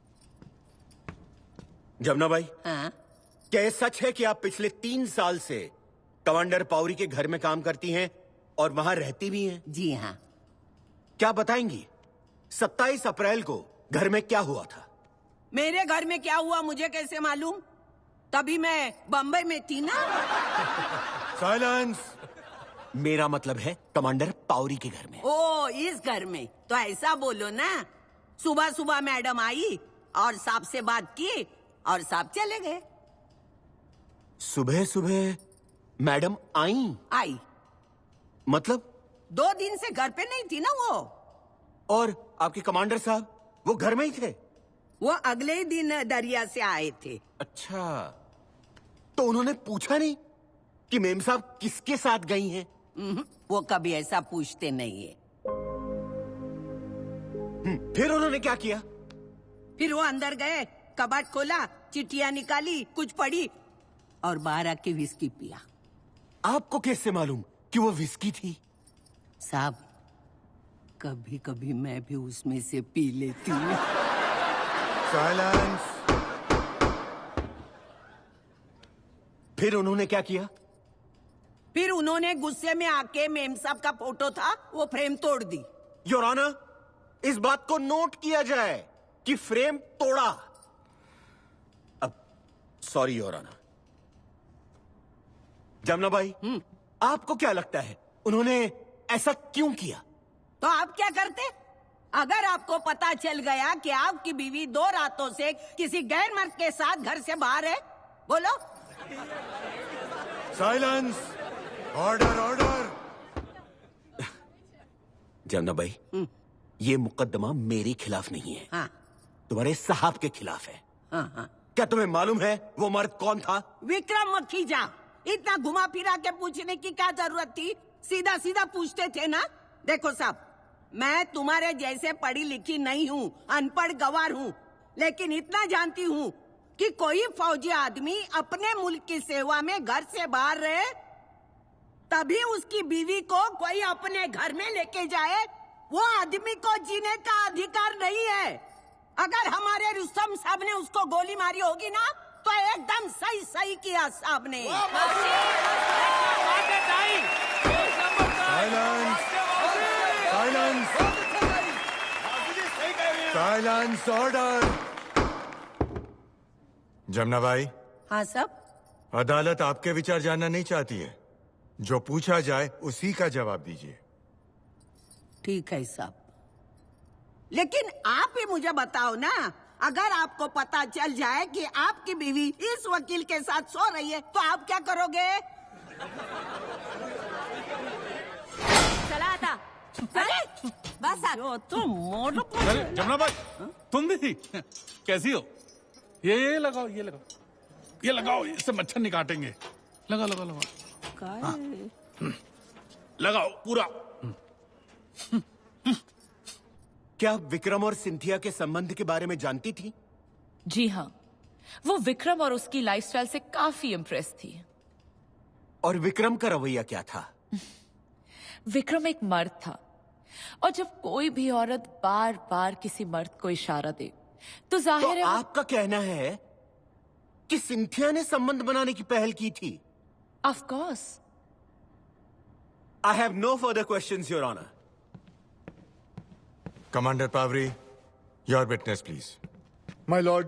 [SPEAKER 14] जमुना बाई,
[SPEAKER 17] हाँ?
[SPEAKER 14] क्या ये सच है कि आप पिछले 3 साल से कमांडर पावरी के घर में काम करती हैं और वहां रहती भी हैं?
[SPEAKER 17] जी हाँ।
[SPEAKER 14] क्या बताएंगी 27 अप्रैल को घर में क्या हुआ था?
[SPEAKER 17] मेरे घर में क्या हुआ मुझे कैसे मालूम? तभी मैं बम्बई में थी ना।
[SPEAKER 2] साइलेंस।
[SPEAKER 14] मेरा मतलब है कमांडर पावरी के घर में।
[SPEAKER 17] ओ, इस घर में तो ऐसा बोलो ना। सुबह सुबह मैडम आई और साहब से बात की और साहब चले गए।
[SPEAKER 14] सुबह सुबह मैडम आई? मतलब
[SPEAKER 17] 2 दिन से घर पे नहीं थी ना वो।
[SPEAKER 14] और आपके कमांडर साहब वो घर में ही थे?
[SPEAKER 17] वो अगले ही दिन दरिया से आए थे।
[SPEAKER 14] अच्छा, तो उन्होंने पूछा नहीं कि मेम साहब किसके साथ गई हैं?
[SPEAKER 17] वो कभी ऐसा पूछते नहीं है।
[SPEAKER 14] फिर उन्होंने क्या किया?
[SPEAKER 17] फिर वो अंदर गए, कबाड़ खोला, चिट्ठियां निकाली, कुछ पढ़ी और बाहर आके विस्की पिया।
[SPEAKER 14] आपको कैसे मालूम कि वो विस्की थी?
[SPEAKER 17] साहब, कभी कभी मैं भी उसमें से पी लेती हूँ।
[SPEAKER 2] साइलेंस।
[SPEAKER 14] फिर उन्होंने क्या किया?
[SPEAKER 17] फिर उन्होंने गुस्से में आके मेम साहब का फोटो था वो फ्रेम तोड़ दी।
[SPEAKER 14] योर ऑनर, इस बात को नोट किया जाए कि फ्रेम तोड़ा। अब सॉरी योर ऑनर, जमुना भाई, आपको क्या लगता है उन्होंने ऐसा क्यों किया?
[SPEAKER 17] तो आप क्या करते? अगर आपको पता चल गया कि आपकी बीवी 2 रातों से किसी गैर मर्द के साथ घर से बाहर है, बोलो।
[SPEAKER 2] Silence, order order.
[SPEAKER 14] जमुना भाई, ये मुकदमा मेरे खिलाफ नहीं है।
[SPEAKER 17] हाँ।
[SPEAKER 14] तुम्हारे साहब के खिलाफ है।
[SPEAKER 17] हाँ हाँ।
[SPEAKER 14] क्या तुम्हें मालूम है वो मर्द कौन था?
[SPEAKER 17] विक्रम मखीजा। इतना घुमा फिरा के पूछने की क्या जरूरत थी? सीधा सीधा पूछते थे ना। देखो साहब, मैं तुम्हारे जैसे पढ़ी लिखी नहीं हूँ, अनपढ़ गवार हूँ, लेकिन इतना जानती हूँ कि कोई फौजी आदमी अपने मुल्क की सेवा में घर से बाहर रहे तभी उसकी बीवी को कोई अपने घर में लेके जाए, वो आदमी को जीने का अधिकार नहीं है। अगर हमारे रुस्तम साहब ने उसको गोली मारी होगी ना, तो एकदम सही सही किया साहब ने।
[SPEAKER 2] Silence, silence, order. जमुना भाई।
[SPEAKER 17] हाँ साहब।
[SPEAKER 2] अदालत आपके विचार जानना नहीं चाहती है, जो पूछा जाए उसी का जवाब दीजिए।
[SPEAKER 17] ठीक है साहब, लेकिन आप ही मुझे बताओ ना, अगर आपको पता चल जाए कि आपकी बीवी इस वकील के साथ सो रही है, तो आप क्या करोगे?
[SPEAKER 13] चला आता।
[SPEAKER 17] अरे बस तुम मोड़।
[SPEAKER 8] अरे जमुना भाई, तुम भी कैसी हो? ये लगाओ, ये लगाओ, ये लगाओ, इससे मच्छर नहीं काटेंगे। लगा लगा लगा। हाँ। लगाओ पूरा।
[SPEAKER 14] क्या विक्रम और सिंथिया के संबंध के बारे में जानती थी?
[SPEAKER 6] जी हाँ, वो विक्रम और उसकी लाइफस्टाइल से काफी इम्प्रेस थी।
[SPEAKER 14] और विक्रम का रवैया क्या था?
[SPEAKER 6] विक्रम एक मर्द था, और जब कोई भी औरत बार बार किसी मर्द को इशारा दे तो जाहिर है
[SPEAKER 14] आपका कहना है कि सिंथिया ने संबंध बनाने की पहल की थी?
[SPEAKER 6] Of course.
[SPEAKER 14] I have no further questions, your honour.
[SPEAKER 2] Commander Pavri, your witness please.
[SPEAKER 4] My lord,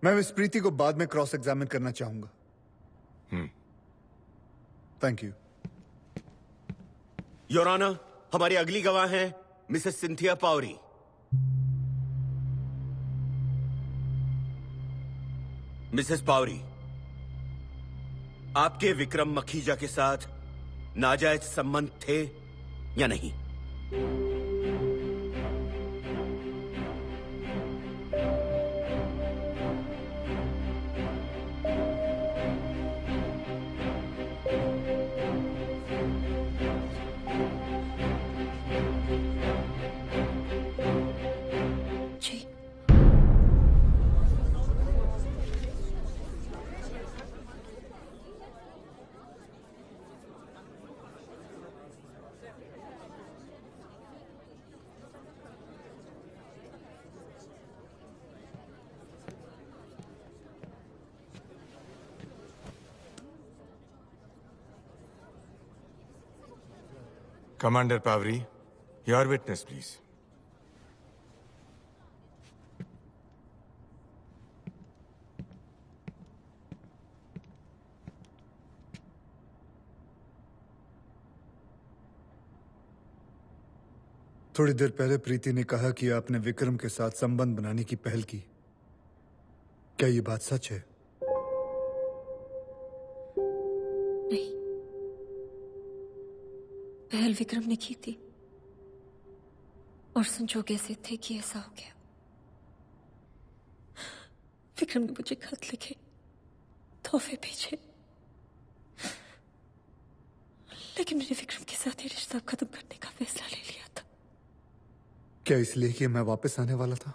[SPEAKER 4] मैं मिस प्रीति को बाद में क्रॉस एग्जामिन करना चाहूंगा। Thank you.
[SPEAKER 14] योर ऑनर, हमारी अगली गवाह हैं Mrs Cynthia Pavri. Mrs Pavri, आपके विक्रम मखीजा के साथ नाजायज संबंध थे या नहीं?
[SPEAKER 2] Commander Pavri, your witness please.
[SPEAKER 4] थोड़ी देर पहले प्रीति ने कहा कि आपने विक्रम के साथ संबंध बनाने की पहल की। क्या ये बात सच है?
[SPEAKER 20] नहीं, पहल विक्रम ने की थी और संजोग ऐसे थे कि ऐसा हो गया। विक्रम ने मुझे खत लिखे, तोहफे भेजे, लेकिन मैंने विक्रम के साथ ये रिश्ता खत्म करने का फैसला ले लिया था।
[SPEAKER 4] क्या इसलिए कि मैं वापस आने वाला था?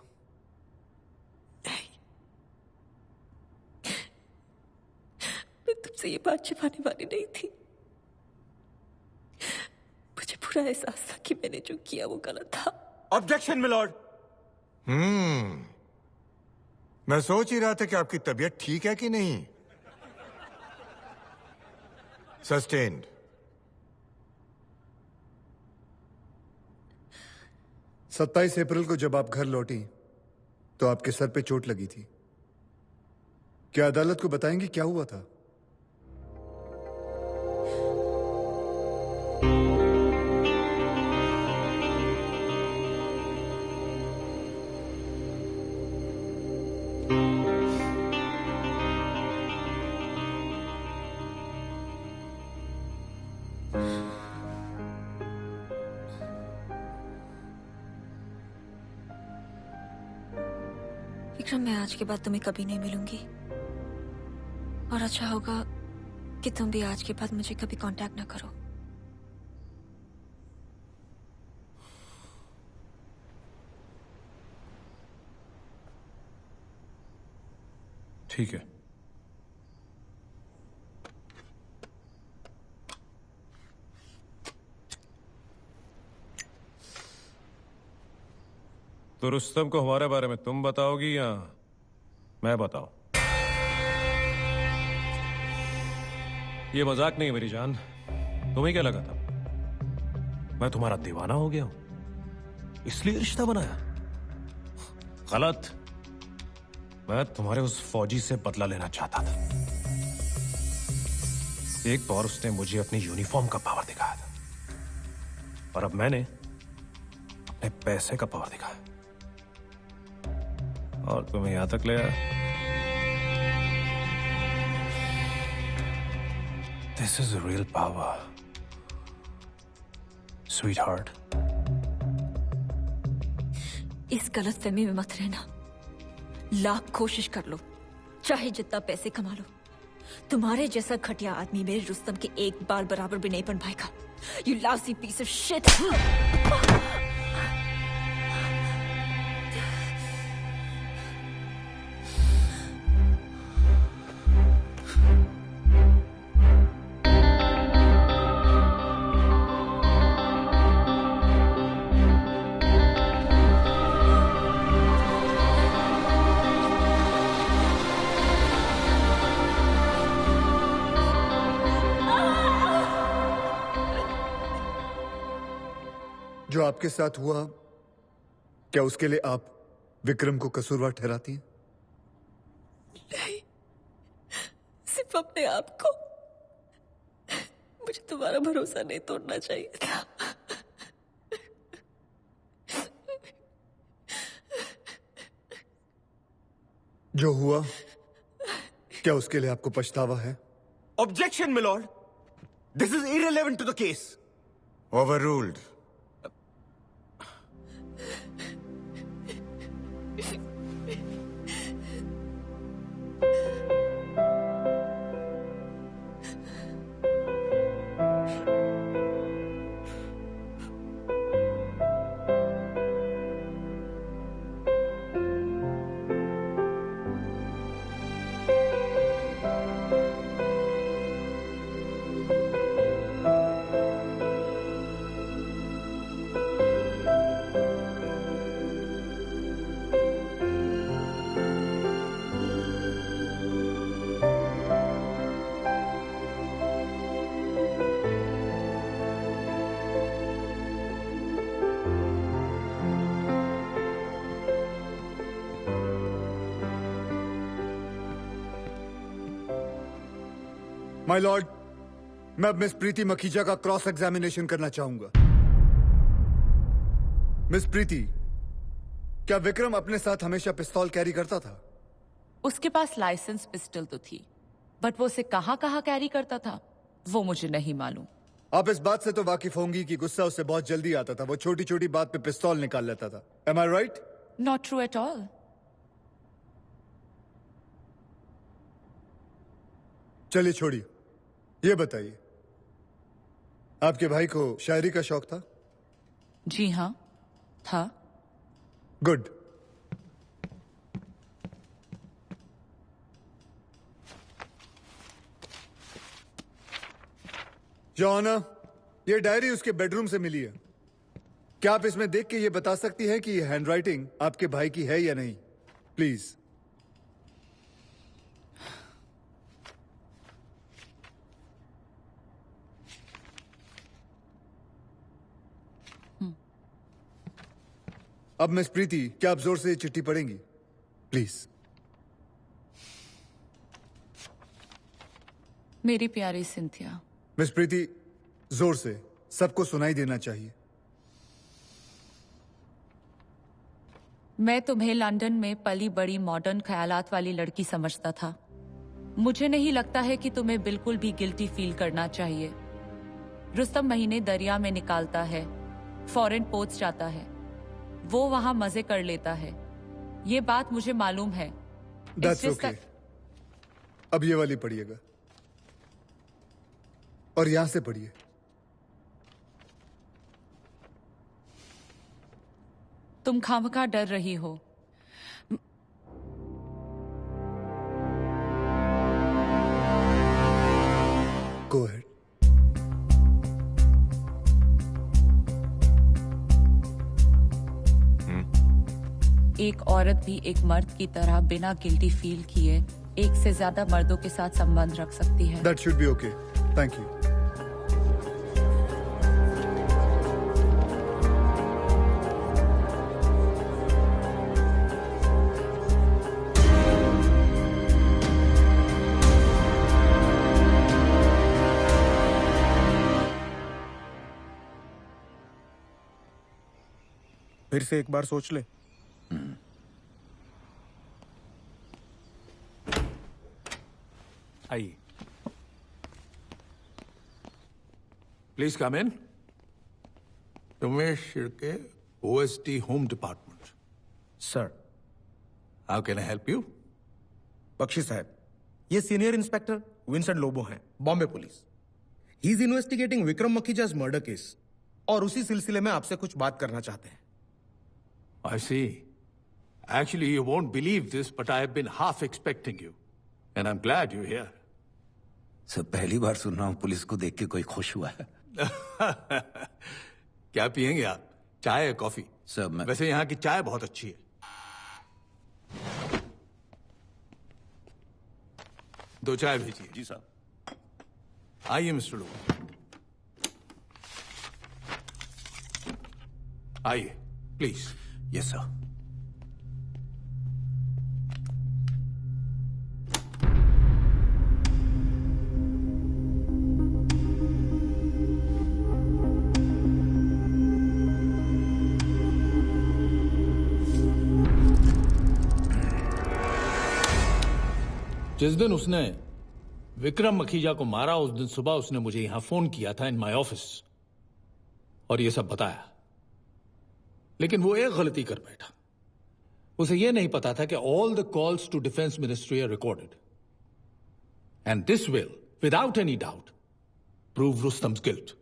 [SPEAKER 20] नहीं, मैं तुमसे ये बात छिपाने वाली नहीं थी। मुझे पूरा एहसास था कि मैंने जो किया वो गलत था।
[SPEAKER 14] Objection milord.
[SPEAKER 2] मैं सोच ही रहा था कि आपकी तबीयत ठीक है कि नहीं। सस्टेन्ड।
[SPEAKER 4] सत्ताईस अप्रैल को जब आप घर लौटी तो आपके सर पे चोट लगी थी। क्या अदालत को बताएंगे क्या हुआ था?
[SPEAKER 20] विक्रम, मैं आज के बाद तुम्हें कभी नहीं मिलूंगी, और अच्छा होगा कि तुम भी आज के बाद मुझे कभी कांटेक्ट ना करो।
[SPEAKER 7] ठीक है। तो रुस्तम को हमारे बारे में तुम बताओगी या मैं बताऊं? ये मजाक नहीं मेरी जान। तुम्हें क्या लगा था मैं तुम्हारा दीवाना हो गया हूं इसलिए रिश्ता बनाया? गलत। मैं तुम्हारे उस फौजी से बदला लेना चाहता था। एक बार उसने मुझे अपनी यूनिफॉर्म का पावर दिखाया था, और अब मैंने अपने पैसे का पावर दिखाया, और तुम्हें यहां तक ले आया। This is real power, sweet heart.
[SPEAKER 20] इस गलतफहमी में मत रहना। लाख कोशिश कर लो, चाहे जितना पैसे कमा लो, तुम्हारे जैसा घटिया आदमी मेरे रुस्तम के एक बाल बराबर भी नहीं बन पाएगा। You lousy piece of shit.
[SPEAKER 4] जो आपके साथ हुआ, क्या उसके लिए आप विक्रम को कसूरवार ठहराती हैं?
[SPEAKER 20] नहीं, सिर्फ अपने आप को। मुझे तुम्हारा भरोसा नहीं तोड़ना चाहिए था।
[SPEAKER 4] जो हुआ, क्या उसके लिए आपको पछतावा है?
[SPEAKER 14] Objection milord, this is irrelevant to the case.
[SPEAKER 2] Overruled.
[SPEAKER 4] My lord, मैं अब मिस प्रीति मखीजा का क्रॉस एग्जामिनेशन करना चाहूंगा। मिस प्रीति, क्या विक्रम अपने साथ हमेशा पिस्तौल कैरी करता था?
[SPEAKER 6] उसके पास लाइसेंस पिस्टल तो थी, बट वो उसे कहां कहां कैरी करता था वो मुझे नहीं मालूम।
[SPEAKER 4] आप इस बात से तो वाकिफ होंगी कि गुस्सा उसे बहुत जल्दी आता था। वो छोटी छोटी बात पे पिस्तौल निकाल लेता था। Am I right?
[SPEAKER 6] Not true at all.
[SPEAKER 4] चलिए छोड़िए, ये बताइए, आपके भाई को शायरी का शौक था?
[SPEAKER 6] जी हाँ, था।
[SPEAKER 4] गुड। जॉन, ये डायरी उसके बेडरूम से मिली है। क्या आप इसमें देख के ये बता सकती हैं कि ये हैंडराइटिंग आपके भाई की है या नहीं? प्लीज। अब मिस प्रीति, क्या आप जोर से ये चिट्ठी पढ़ेंगी? प्लीज।
[SPEAKER 6] मेरी प्यारी सिंथिया।
[SPEAKER 4] मिस प्रीति, जोर से, सबको सुनाई देना चाहिए।
[SPEAKER 6] मैं तुम्हें लंदन में पली बड़ी मॉडर्न ख्यालात वाली लड़की समझता था। मुझे नहीं लगता है कि तुम्हें बिल्कुल भी गिल्टी फील करना चाहिए। रुस्तम महीने दरिया में निकालता है, फॉरेन पोर्ट्स जाता है, वो वहां मजे कर लेता है। ये बात मुझे मालूम है।
[SPEAKER 4] That's okay. अब ये वाली पढ़िएगा और यहां से पढ़िए।
[SPEAKER 6] तुम खामखा डर रही हो।
[SPEAKER 4] Go ahead.
[SPEAKER 6] एक औरत भी एक मर्द की तरह बिना गिल्टी फील किए एक से ज्यादा मर्दों के साथ संबंध रख सकती है।
[SPEAKER 4] That should be okay. Thank you.
[SPEAKER 16] फिर से एक बार सोच ले।
[SPEAKER 7] आइए। Please come in.
[SPEAKER 21] Ramesh Shirke, OST home department.
[SPEAKER 16] Sir,
[SPEAKER 21] how can I help you?
[SPEAKER 16] Bakshi साहब, ये सीनियर इंस्पेक्टर विंसेंट लोबो हैं, Bombay police. He is investigating Vikram Makhija's murder case और उसी सिलसिले में आपसे कुछ बात करना चाहते हैं।
[SPEAKER 21] I see. Actually, you won't believe this, but I have been half expecting you. And I'm glad you're here.
[SPEAKER 10] Sir, पहली बार सुन रहा हूं पुलिस को देख के कोई खुश हुआ है।
[SPEAKER 21] क्या पियेंगे आप? चाय या कॉफी?
[SPEAKER 10] सर, मैं...
[SPEAKER 21] वैसे यहाँ की चाय बहुत अच्छी है। 2 चाय भेजिए।
[SPEAKER 10] जी साहब।
[SPEAKER 21] आइए मिस्टर लोबो। आइए, प्लीज।
[SPEAKER 10] Yes sir.
[SPEAKER 21] जिस दिन उसने विक्रम मखीजा को मारा उस दिन सुबह उसने मुझे यहां फोन किया था इन माय ऑफिस और ये सब बताया। लेकिन वो एक गलती कर बैठा। उसे यह नहीं पता था कि all the calls to defence ministry are recorded and this will without any doubt prove Rustam's guilt.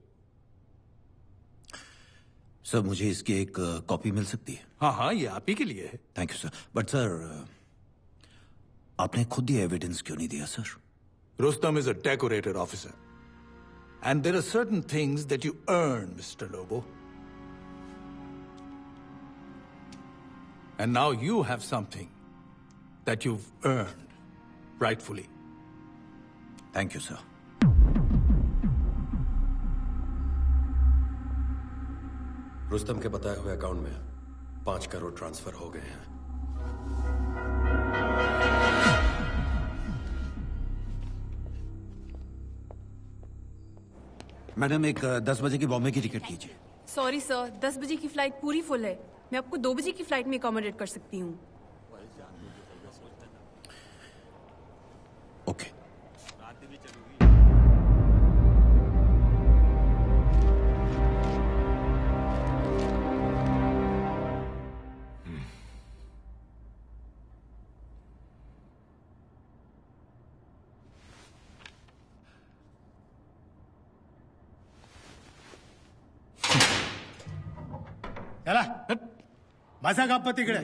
[SPEAKER 10] Sir, मुझे इसकी एक कॉपी मिल सकती है?
[SPEAKER 21] हाँ, ये आप ही के लिए है।
[SPEAKER 10] Thank you sir. But sir, आपने खुद ही एविडेंस क्यों नहीं दिया sir?
[SPEAKER 21] Rustam is a decorated officer. And there are certain things that you earn, Mr. Lobo. And now you have something that you've earned, rightfully.
[SPEAKER 10] Thank you, sir.
[SPEAKER 19] Rustam के बताए हुए account में 5 crore transfer हो गए हैं।
[SPEAKER 10] मैडम, एक 10 बजे की बॉम्बे की टिकट कीजिए।
[SPEAKER 23] सॉरी सर, 10 बजे की फ्लाइट पूरी फुल है। मैं आपको 2 बजे की फ्लाइट में अकोमोडेट कर सकती हूँ।
[SPEAKER 10] ओके।
[SPEAKER 5] चला बसा गप्प तिकडे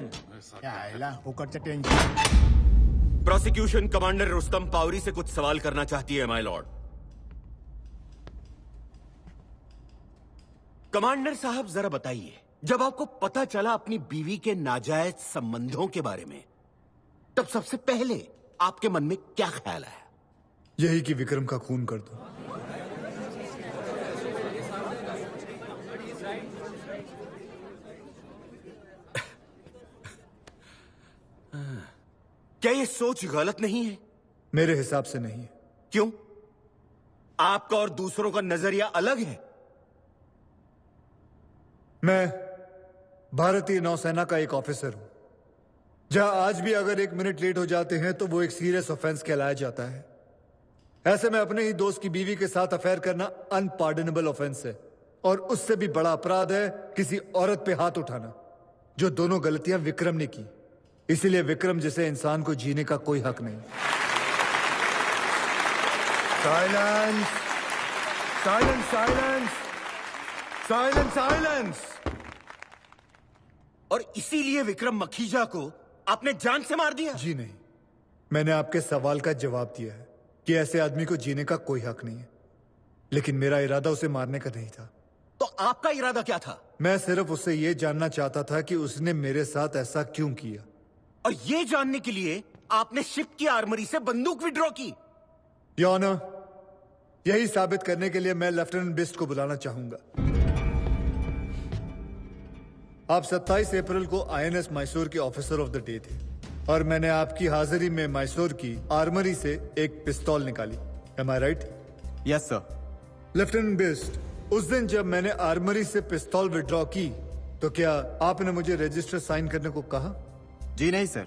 [SPEAKER 5] यायला फुकटचं tension.
[SPEAKER 14] Prosecution commander Rustom Pavri से कुछ सवाल करना चाहती है माय लॉर्ड। कमांडर साहब, जरा बताइए, जब आपको पता चला अपनी बीवी के नाजायज संबंधों के बारे में, तब सबसे पहले आपके मन में क्या ख्याल आया?
[SPEAKER 4] यही कि विक्रम का खून कर दो।
[SPEAKER 14] क्या ये सोच गलत नहीं है?
[SPEAKER 4] मेरे हिसाब से नहीं है।
[SPEAKER 14] क्यों? आपका और दूसरों का नजरिया अलग है।
[SPEAKER 4] मैं भारतीय नौसेना का एक ऑफिसर हूं, जहां आज भी अगर 1 मिनट लेट हो जाते हैं तो वो एक सीरियस ऑफेंस कहलाया जाता है। ऐसे में अपने ही दोस्त की बीवी के साथ अफेयर करना अनपार्डनेबल ऑफेंस है, और उससे भी बड़ा अपराध है किसी औरत पे हाथ उठाना, जो दोनों गलतियां विक्रम ने की। इसीलिए विक्रम जैसे इंसान को जीने का कोई हक नहीं।
[SPEAKER 2] Silence, silence, silence, silence, silence.
[SPEAKER 14] और इसीलिए विक्रम मखीजा को आपने जान से मार दिया?
[SPEAKER 4] जी नहीं, मैंने आपके सवाल का जवाब दिया है कि ऐसे आदमी को जीने का कोई हक नहीं है, लेकिन मेरा इरादा उसे मारने का नहीं था।
[SPEAKER 14] तो आपका इरादा क्या था?
[SPEAKER 4] मैं सिर्फ उससे यह जानना चाहता था कि उसने मेरे साथ ऐसा क्यों किया।
[SPEAKER 14] और ये जानने के लिए आपने शिप की आर्मरी से बंदूक विड्रॉ की?
[SPEAKER 4] योर ऑनर, यही साबित करने के लिए मैं लेफ्टिनेंट बिस्ट को बुलाना चाहूंगा। आप 27 अप्रैल को आईएनएस मैसूर के ऑफिसर ऑफ द डे थे और मैंने आपकी हाजिरी में मैसूर की आर्मरी से एक पिस्तौल निकाली। Am I right?
[SPEAKER 11] Yes sir.
[SPEAKER 4] Lieutenant Bisht, उस दिन जब मैंने आर्मरी से पिस्तौल विड्रॉ की तो क्या आपने मुझे रजिस्टर साइन करने को कहा?
[SPEAKER 11] जी नहीं सर,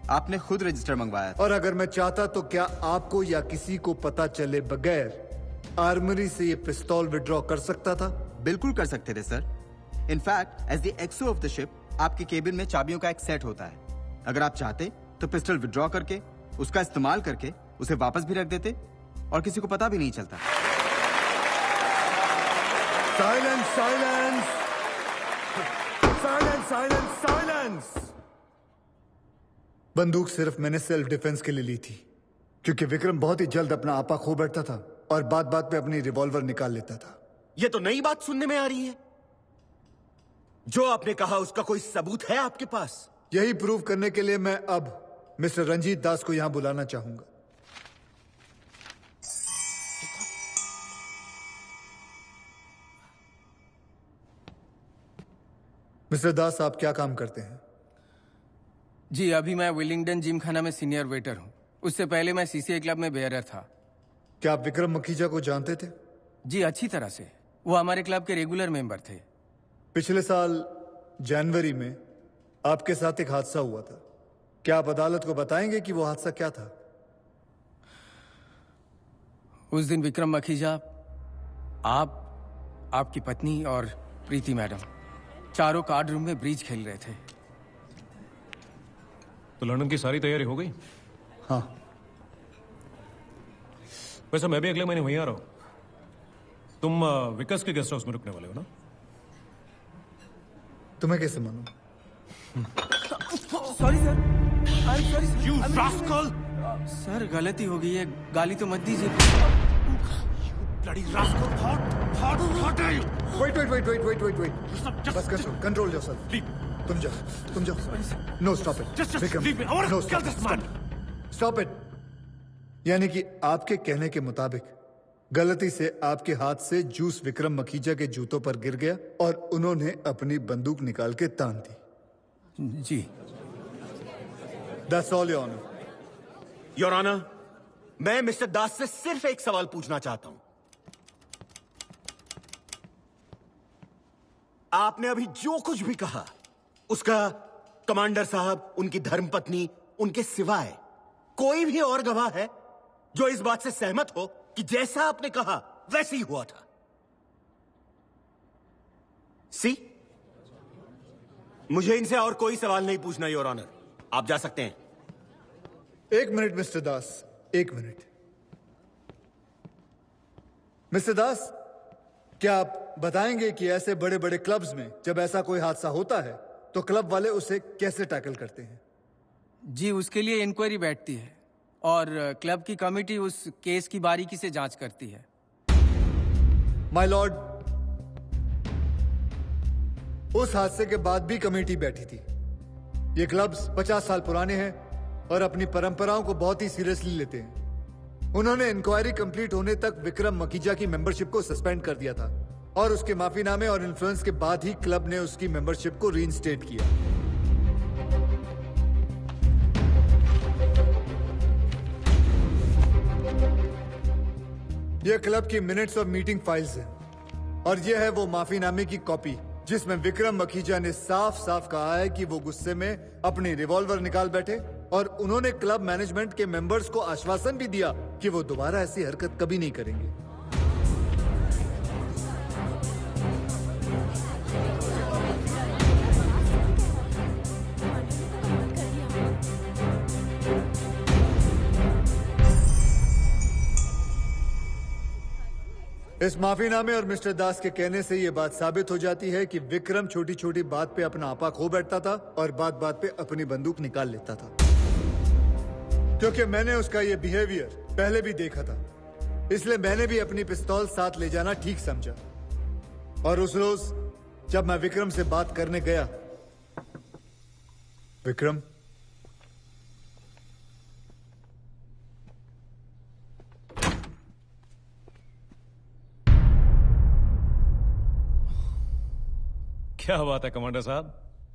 [SPEAKER 11] आपने खुद रजिस्टर मंगवाया था।
[SPEAKER 4] और अगर मैं चाहता तो क्या आपको या किसी को पता चले बगैर आर्मरी से ये पिस्तौल विड्रॉ कर सकता था?
[SPEAKER 11] बिल्कुल कर सकते थे sir. In fact as the XO of the ship आपके केबिन में चाबियों का एक सेट होता है। अगर आप चाहते तो पिस्टल विड्रॉ करके उसका इस्तेमाल करके उसे वापस भी रख देते और किसी को पता भी नहीं चलता।
[SPEAKER 2] Silence, silence, silence, silence, silence.
[SPEAKER 4] बंदूक सिर्फ मैंने सेल्फ डिफेंस के लिए ली थी, क्योंकि विक्रम बहुत ही जल्द अपना आपा खो बैठता था और बात बात पे अपनी रिवॉल्वर निकाल लेता था।
[SPEAKER 14] ये तो नई बात सुनने में आ रही है। जो आपने कहा उसका कोई सबूत है आपके पास?
[SPEAKER 4] यही प्रूव करने के लिए मैं अब मिस्टर रंजीत दास को यहां बुलाना चाहूंगा। मिस्टर दास, आप क्या काम करते हैं?
[SPEAKER 1] जी, अभी मैं विलिंगडन जिम खाना में सीनियर वेटर हूँ। उससे पहले मैं सीसीए क्लब में बेयरर था।
[SPEAKER 4] क्या आप विक्रम मखीजा को जानते थे?
[SPEAKER 1] जी, अच्छी तरह से। वो हमारे क्लब के रेगुलर मेंबर थे।
[SPEAKER 4] पिछले साल जनवरी में आपके साथ एक हादसा हुआ था। क्या आप अदालत को बताएंगे कि वो हादसा क्या था?
[SPEAKER 1] उस दिन विक्रम मखीजा, आप, आपकी पत्नी और प्रीति मैडम चारों कार्ड रूम में ब्रिज खेल रहे थे।
[SPEAKER 7] तो लंदन की सारी तैयारी हो गई?
[SPEAKER 4] हाँ।
[SPEAKER 7] वैसे मैं भी अगले महीने वहीं आ रहा हूं। तुम विकास के गेस्ट हाउस में रुकने वाले हो ना?
[SPEAKER 4] तुम्हें कैसे मालूम?
[SPEAKER 1] Sorry sir, I am sorry sir.
[SPEAKER 14] You rascal!
[SPEAKER 1] Sir, गलती हो गई है, गाली तो मत दीजिए।
[SPEAKER 14] Bloody rascal!
[SPEAKER 4] Wait. बस control yourself. तुम जाओ. No, stop it. Vikram. No, stop it. यानी कि आपके कहने के मुताबिक गलती से आपके हाथ से जूस विक्रम मखीजा के जूतों पर गिर गया और उन्होंने अपनी बंदूक निकाल के तान दी।
[SPEAKER 1] जी।
[SPEAKER 4] That's all, Your Honor.
[SPEAKER 14] Your Honor, मैं मिस्टर दास से सिर्फ एक सवाल पूछना चाहता हूं। आपने अभी जो कुछ भी कहा उसका कमांडर साहब, उनकी धर्मपत्नी, उनके सिवाय कोई भी और गवाह है जो इस बात से सहमत हो कि जैसा आपने कहा वैसे ही हुआ था? सी, मुझे इनसे और कोई सवाल नहीं पूछना, योर ऑनर। आप जा सकते हैं।
[SPEAKER 4] एक मिनट मिस्टर दास, एक मिनट। मिस्टर दास, क्या आप बताएंगे कि ऐसे बड़े बड़े क्लब्स में जब ऐसा कोई हादसा होता है तो क्लब वाले उसे कैसे टैकल करते हैं?
[SPEAKER 1] जी, उसके लिए इंक्वायरी बैठती है और क्लब की कमेटी उस केस की बारीकी से जांच करती है।
[SPEAKER 4] माय लॉर्ड, उस हादसे के बाद भी कमेटी बैठी थी। ये क्लब्स 50 साल पुराने हैं और अपनी परंपराओं को बहुत ही सीरियसली लेते हैं। उन्होंने इंक्वायरी कंप्लीट होने तक विक्रम मखीजा की मेंबरशिप को सस्पेंड कर दिया था और उसके माफीनामे और इन्फ्लुएंस के बाद ही क्लब ने उसकी मेंबरशिप को रीइंस्टेट किया। यह क्लब की मिनट्स और मीटिंग फाइल्स हैं और यह है वो माफीनामे की कॉपी जिसमें विक्रम मखीजा ने साफ साफ कहा है कि वो गुस्से में अपनी रिवॉल्वर निकाल बैठे और उन्होंने क्लब मैनेजमेंट के मेंबर्स को आश्वासन भी दिया कि वो दोबारा ऐसी हरकत कभी नहीं करेंगे। इस माफीनामे और मिस्टर दास के कहने से यह बात साबित हो जाती है कि विक्रम छोटी छोटी बात पे अपना आपा खो बैठता था और बात बात पे अपनी बंदूक निकाल लेता था। क्योंकि मैंने उसका यह बिहेवियर पहले भी देखा था, इसलिए मैंने भी अपनी पिस्तौल साथ ले जाना ठीक समझा। और उस रोज जब मैं विक्रम से बात करने गया, विक्रम,
[SPEAKER 7] क्या बात है कमांडर साहब,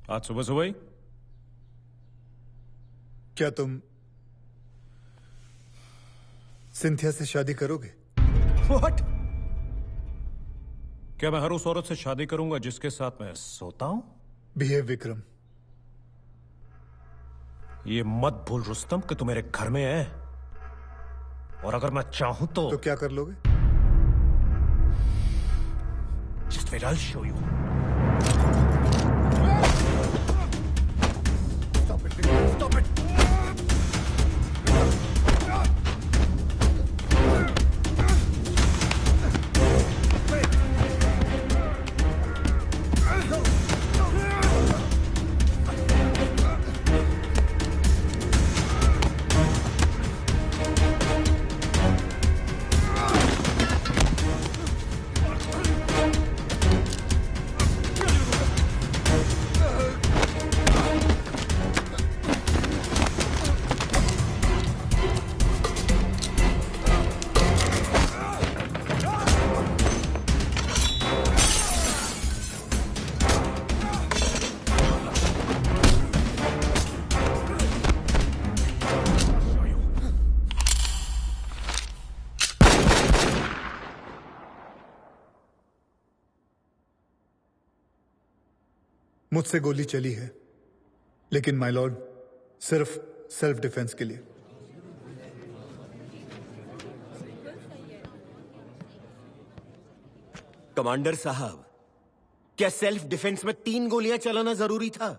[SPEAKER 7] आज सुबह सुबह ही?
[SPEAKER 4] क्या तुम सिंथिया से शादी करोगे?
[SPEAKER 7] What? क्या मैं हर उस औरत से शादी करूंगा जिसके साथ मैं सोता हूं?
[SPEAKER 4] बिहेव विक्रम।
[SPEAKER 7] ये मत भूल रुस्तम कि तू मेरे घर में है, और अगर मैं चाहूं तो
[SPEAKER 4] क्या कर लोगे?
[SPEAKER 7] Just wait, I'll show you.
[SPEAKER 4] Stop it, Vic. Stop it. मुझसे गोली चली है, लेकिन माय लॉर्ड सिर्फ सेल्फ डिफेंस के लिए।
[SPEAKER 14] कमांडर साहब, क्या सेल्फ डिफेंस में 3 गोलियां चलाना जरूरी था?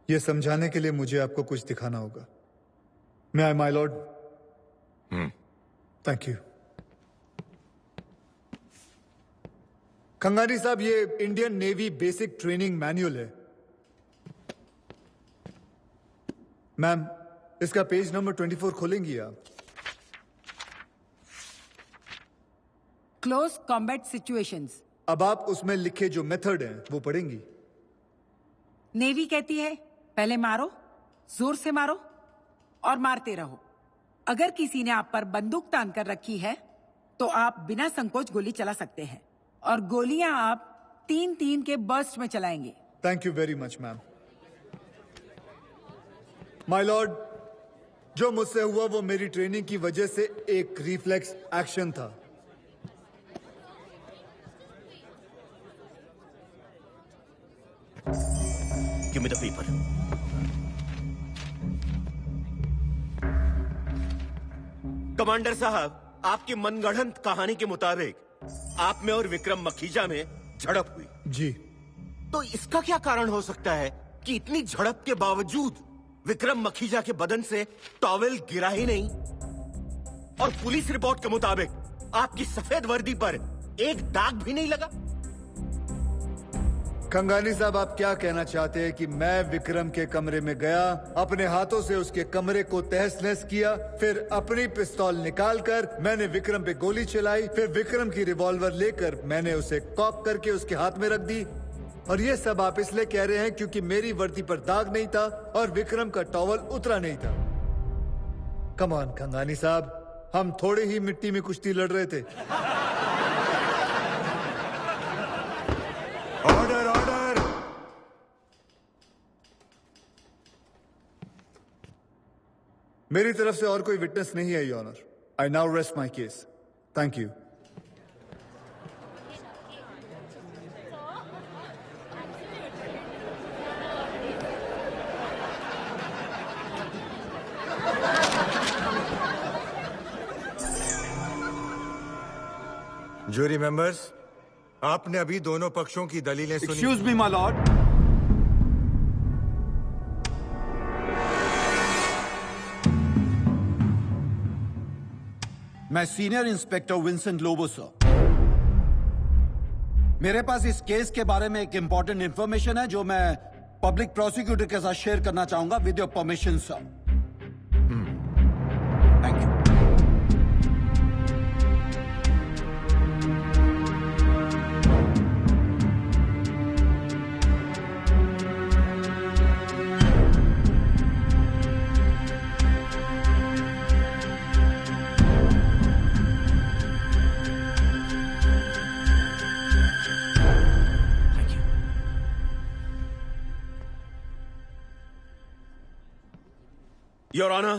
[SPEAKER 4] यह समझाने के लिए मुझे आपको कुछ दिखाना होगा। May I my lord? Thank you. Khangani साहब, ये Indian navy basic training manual है। मैम, इसका पेज नंबर 24 खोलेंगी आप?
[SPEAKER 3] Close combat situations.
[SPEAKER 4] अब आप उसमें लिखे जो मेथड हैं वो पढ़ेंगी।
[SPEAKER 3] नेवी कहती है पहले मारो, जोर से मारो और मारते रहो। अगर किसी ने आप पर बंदूक तान कर रखी है तो आप बिना संकोच गोली चला सकते हैं, और गोलियां आप 3-3 के बर्स्ट में चलाएंगे।
[SPEAKER 4] Thank you very much ma'am. My Lord, जो मुझसे हुआ वो मेरी ट्रेनिंग की वजह से एक रिफ्लेक्स एक्शन था।
[SPEAKER 14] Give me the paper. Commander साहब, आपकी मनगढ़ंत कहानी के मुताबिक आप में और विक्रम मखीजा में झड़प हुई।
[SPEAKER 4] जी।
[SPEAKER 14] तो इसका क्या कारण हो सकता है कि इतनी झड़प के बावजूद विक्रम मखीजा के बदन से टॉवेल गिरा ही नहीं, और पुलिस रिपोर्ट के मुताबिक आपकी सफेद वर्दी पर एक दाग भी नहीं लगा?
[SPEAKER 4] खंगानी साहब, आप क्या कहना चाहते हैं कि मैं विक्रम के कमरे में गया, अपने हाथों से उसके कमरे को तहस नहस किया, फिर अपनी पिस्तौल निकालकर मैंने विक्रम पे गोली चलाई, फिर विक्रम की रिवॉल्वर लेकर मैंने उसे कॉक करके उसके हाथ में रख दी, और ये सब आप इसलिए कह रहे हैं क्योंकि मेरी वर्दी पर दाग नहीं था और विक्रम का टॉवल उतरा नहीं था? कम ऑन खंगानी साहब, हम थोड़ी ही मिट्टी में कुश्ती लड़ रहे थे।
[SPEAKER 2] Order order.
[SPEAKER 4] मेरी तरफ से और कोई विटनेस नहीं है, your honour. I now rest my case. Thank you.
[SPEAKER 2] Jury members, आपने अभी दोनों पक्षों की दलीलें सुनी।
[SPEAKER 11] Excuse me my lord.
[SPEAKER 9] मैं senior inspector Vincent Lobo sir. मेरे पास इस केस के बारे में एक इंपॉर्टेंट इंफॉर्मेशन है जो मैं पब्लिक प्रोसिक्यूटर के साथ शेयर करना चाहूंगा with your permission sir. Thank you.
[SPEAKER 14] Your honour,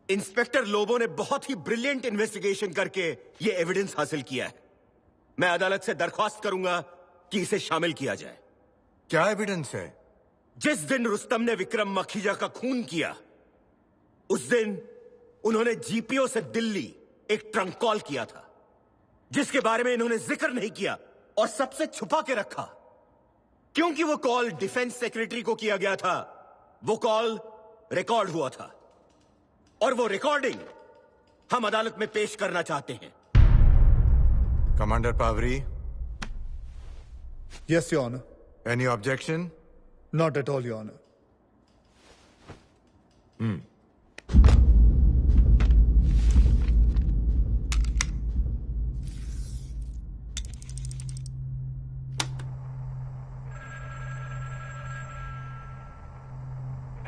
[SPEAKER 14] inspector Lobo ने बहुत ही ब्रिलियंट इन्वेस्टिगेशन करके यह एविडेंस हासिल किया है। मैं अदालत से दरख्वास्त करूंगा कि इसे शामिल किया जाए।
[SPEAKER 2] क्या एविडेंस है?
[SPEAKER 14] जिस दिन रुस्तम ने विक्रम मखीजा का खून किया, उस दिन उन्होंने जीपीओ से दिल्ली एक ट्रंक कॉल किया था, जिसके बारे में इन्होंने जिक्र नहीं किया और सबसे छुपा के रखा, क्योंकि वो कॉल डिफेंस सेक्रेटरी को किया गया था। वो कॉल रिकॉर्ड हुआ था और वो रिकॉर्डिंग हम अदालत में पेश करना चाहते हैं।
[SPEAKER 2] Commander Pavri.
[SPEAKER 4] Yes your honour.
[SPEAKER 2] Any objection?
[SPEAKER 4] Not at all your honour.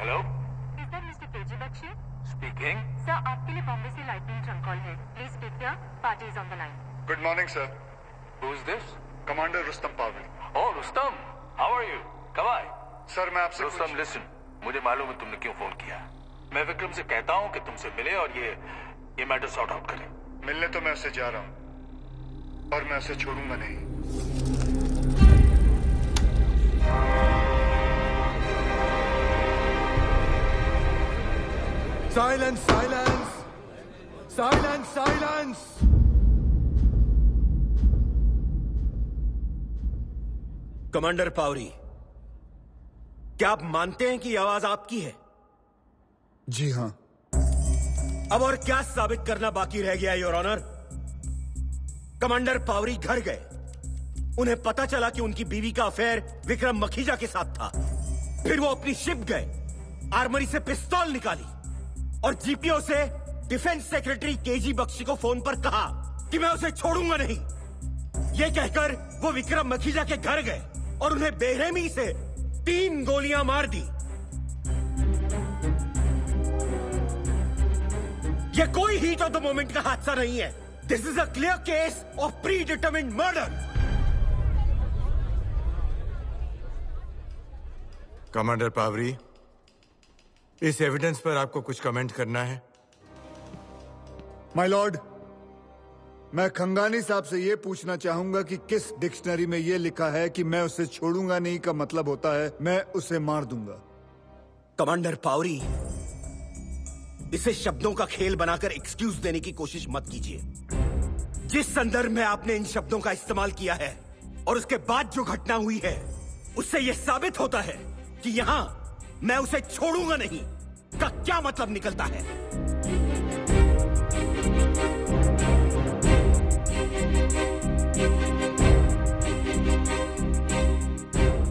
[SPEAKER 18] Hello, Speaking. Sir, आपके लिए बॉम्बे से लाइटनिंग ट्रंक कॉल है। Please speak here. Party is on the line.
[SPEAKER 22] Good morning, sir.
[SPEAKER 18] Who is this?
[SPEAKER 22] Commander Rustam Pavli.
[SPEAKER 18] Oh, Rustam. How are you? Come on.
[SPEAKER 22] Sir, मैं आपसे
[SPEAKER 18] Rustam, listen. मुझे मालूम है तुमने क्यों फोन किया। मैं विक्रम से कहता हूँ कि तुमसे मिले और ये मैटर सॉर्ट आउट करें।
[SPEAKER 22] मिलने तो मैं उससे जा रहा हूँ और मैं उसे छोड़ूंगा नहीं।
[SPEAKER 2] Silence, silence! Silence, silence!
[SPEAKER 14] Commander Pavri, क्या आप मानते हैं कि यह आवाज आपकी है?
[SPEAKER 4] जी हां।
[SPEAKER 14] अब और क्या साबित करना बाकी रह गया योर ऑनर? कमांडर पावरी घर गए, उन्हें पता चला कि उनकी बीवी का अफेयर विक्रम मखीजा के साथ था। फिर वो अपनी शिप गए, आर्मरी से पिस्तौल निकाली और जीपीओ से डिफेंस सेक्रेटरी केजी बख्शी को फोन पर कहा कि मैं उसे छोड़ूंगा नहीं। ये कहकर वो विक्रम मखीजा के घर गए और उन्हें बेरहमी से 3 गोलियां मार दी। ये कोई हीट ऑफ द मोमेंट का हादसा नहीं है। This is a clear case of predetermined murder.
[SPEAKER 2] Commander Pavri, इस एविडेंस पर आपको कुछ कमेंट करना है?
[SPEAKER 4] माय लॉर्ड, मैं खंगानी साहब से यह पूछना चाहूंगा कि किस डिक्शनरी में यह लिखा है कि मैं उसे छोड़ूंगा नहीं का मतलब होता है मैं उसे मार दूंगा।
[SPEAKER 14] कमांडर पावरी, इसे शब्दों का खेल बनाकर एक्सक्यूज देने की कोशिश मत कीजिए। जिस संदर्भ में आपने इन शब्दों का इस्तेमाल किया है और उसके बाद जो घटना हुई है, उससे यह साबित होता है कि यहां मैं उसे छोड़ूंगा नहीं का क्या मतलब निकलता है।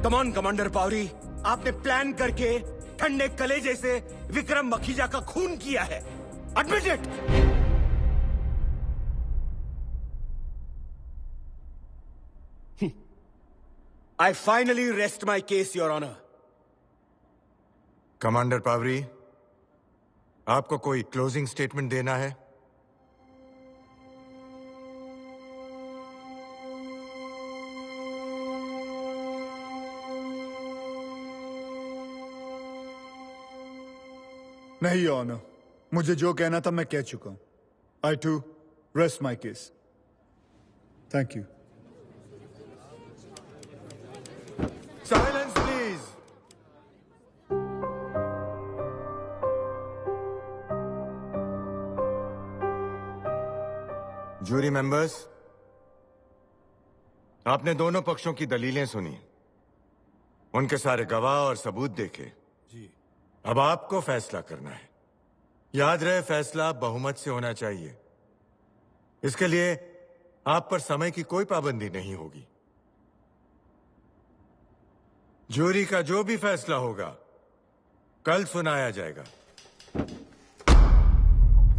[SPEAKER 14] कम ऑन कमांडर पावरी, आपने प्लान करके ठंडे कलेजे से विक्रम मखीजा का खून किया है। Admit it. I finally rest my case, Your Honor.
[SPEAKER 2] Commander Pavri, आपको कोई क्लोजिंग स्टेटमेंट देना है?
[SPEAKER 4] नहीं योर ऑनर, मुझे जो कहना था मैं कह चुका हूं। I too rest my case. Thank you.
[SPEAKER 2] Silence please. Jury members, आपने दोनों पक्षों की दलीलें सुनी, उनके सारे गवाह और सबूत देखे। जी। अब आपको फैसला करना है। याद रहे, फैसला बहुमत से होना चाहिए। इसके लिए आप पर समय की कोई पाबंदी नहीं होगी। जूरी का जो भी फैसला होगा कल सुनाया जाएगा।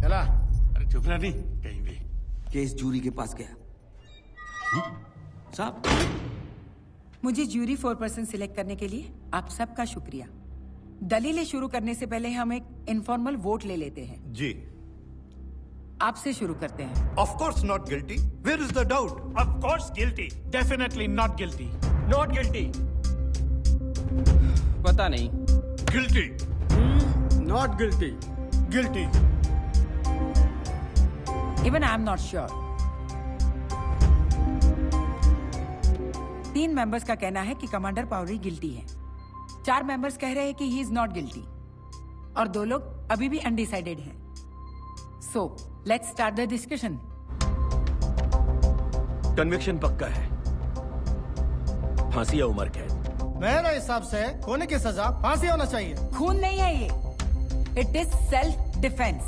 [SPEAKER 5] चला। अरे चुप रहा नहीं कहीं भी।
[SPEAKER 12] केस जूरी के पास गया। साहब,
[SPEAKER 3] मुझे ज्यूरी 4% सिलेक्ट करने के लिए आप सबका शुक्रिया। दलीलें शुरू करने से पहले हम एक इनफॉर्मल वोट ले लेते हैं।
[SPEAKER 21] जी।
[SPEAKER 3] आपसे शुरू करते हैं।
[SPEAKER 21] Of course not guilty. Where is the doubt?
[SPEAKER 13] Of course guilty. Definitely not guilty. Not guilty.
[SPEAKER 1] पता नहीं।
[SPEAKER 13] Guilty.
[SPEAKER 12] Not guilty.
[SPEAKER 13] Guilty.
[SPEAKER 3] Even I am not sure. 3 members का कहना है कि कमांडर पावरी गिल्टी है। 4 मेंबर्स कह रहे हैं कि ही इज नॉट गिल्टी और 2 लोग अभी भी अनडिसाइडेड हैं। So let's start the discussion.
[SPEAKER 14] Conviction पक्का है, फांसी या उम्र कैद।
[SPEAKER 13] मेरे हिसाब से खोने की सजा फांसी होना चाहिए।
[SPEAKER 3] खून नहीं है ये, इट इज सेल्फ डिफेंस।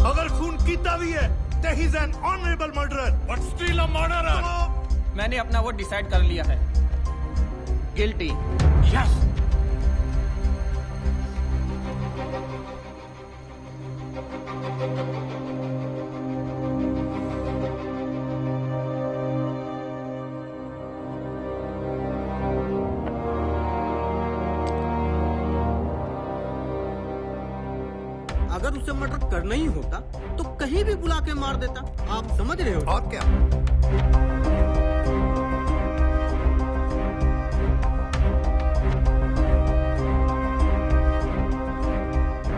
[SPEAKER 13] अगर खून कीता भी है तो he is an honourable murderer but still a murderer.
[SPEAKER 1] मैंने अपना वोट डिसाइड कर लिया है, गिल्टी।
[SPEAKER 13] यस।
[SPEAKER 12] अगर उसे मर्डर करना ही होता तो कहीं भी बुला के मार देता। आप समझ रहे हो?
[SPEAKER 21] और क्या?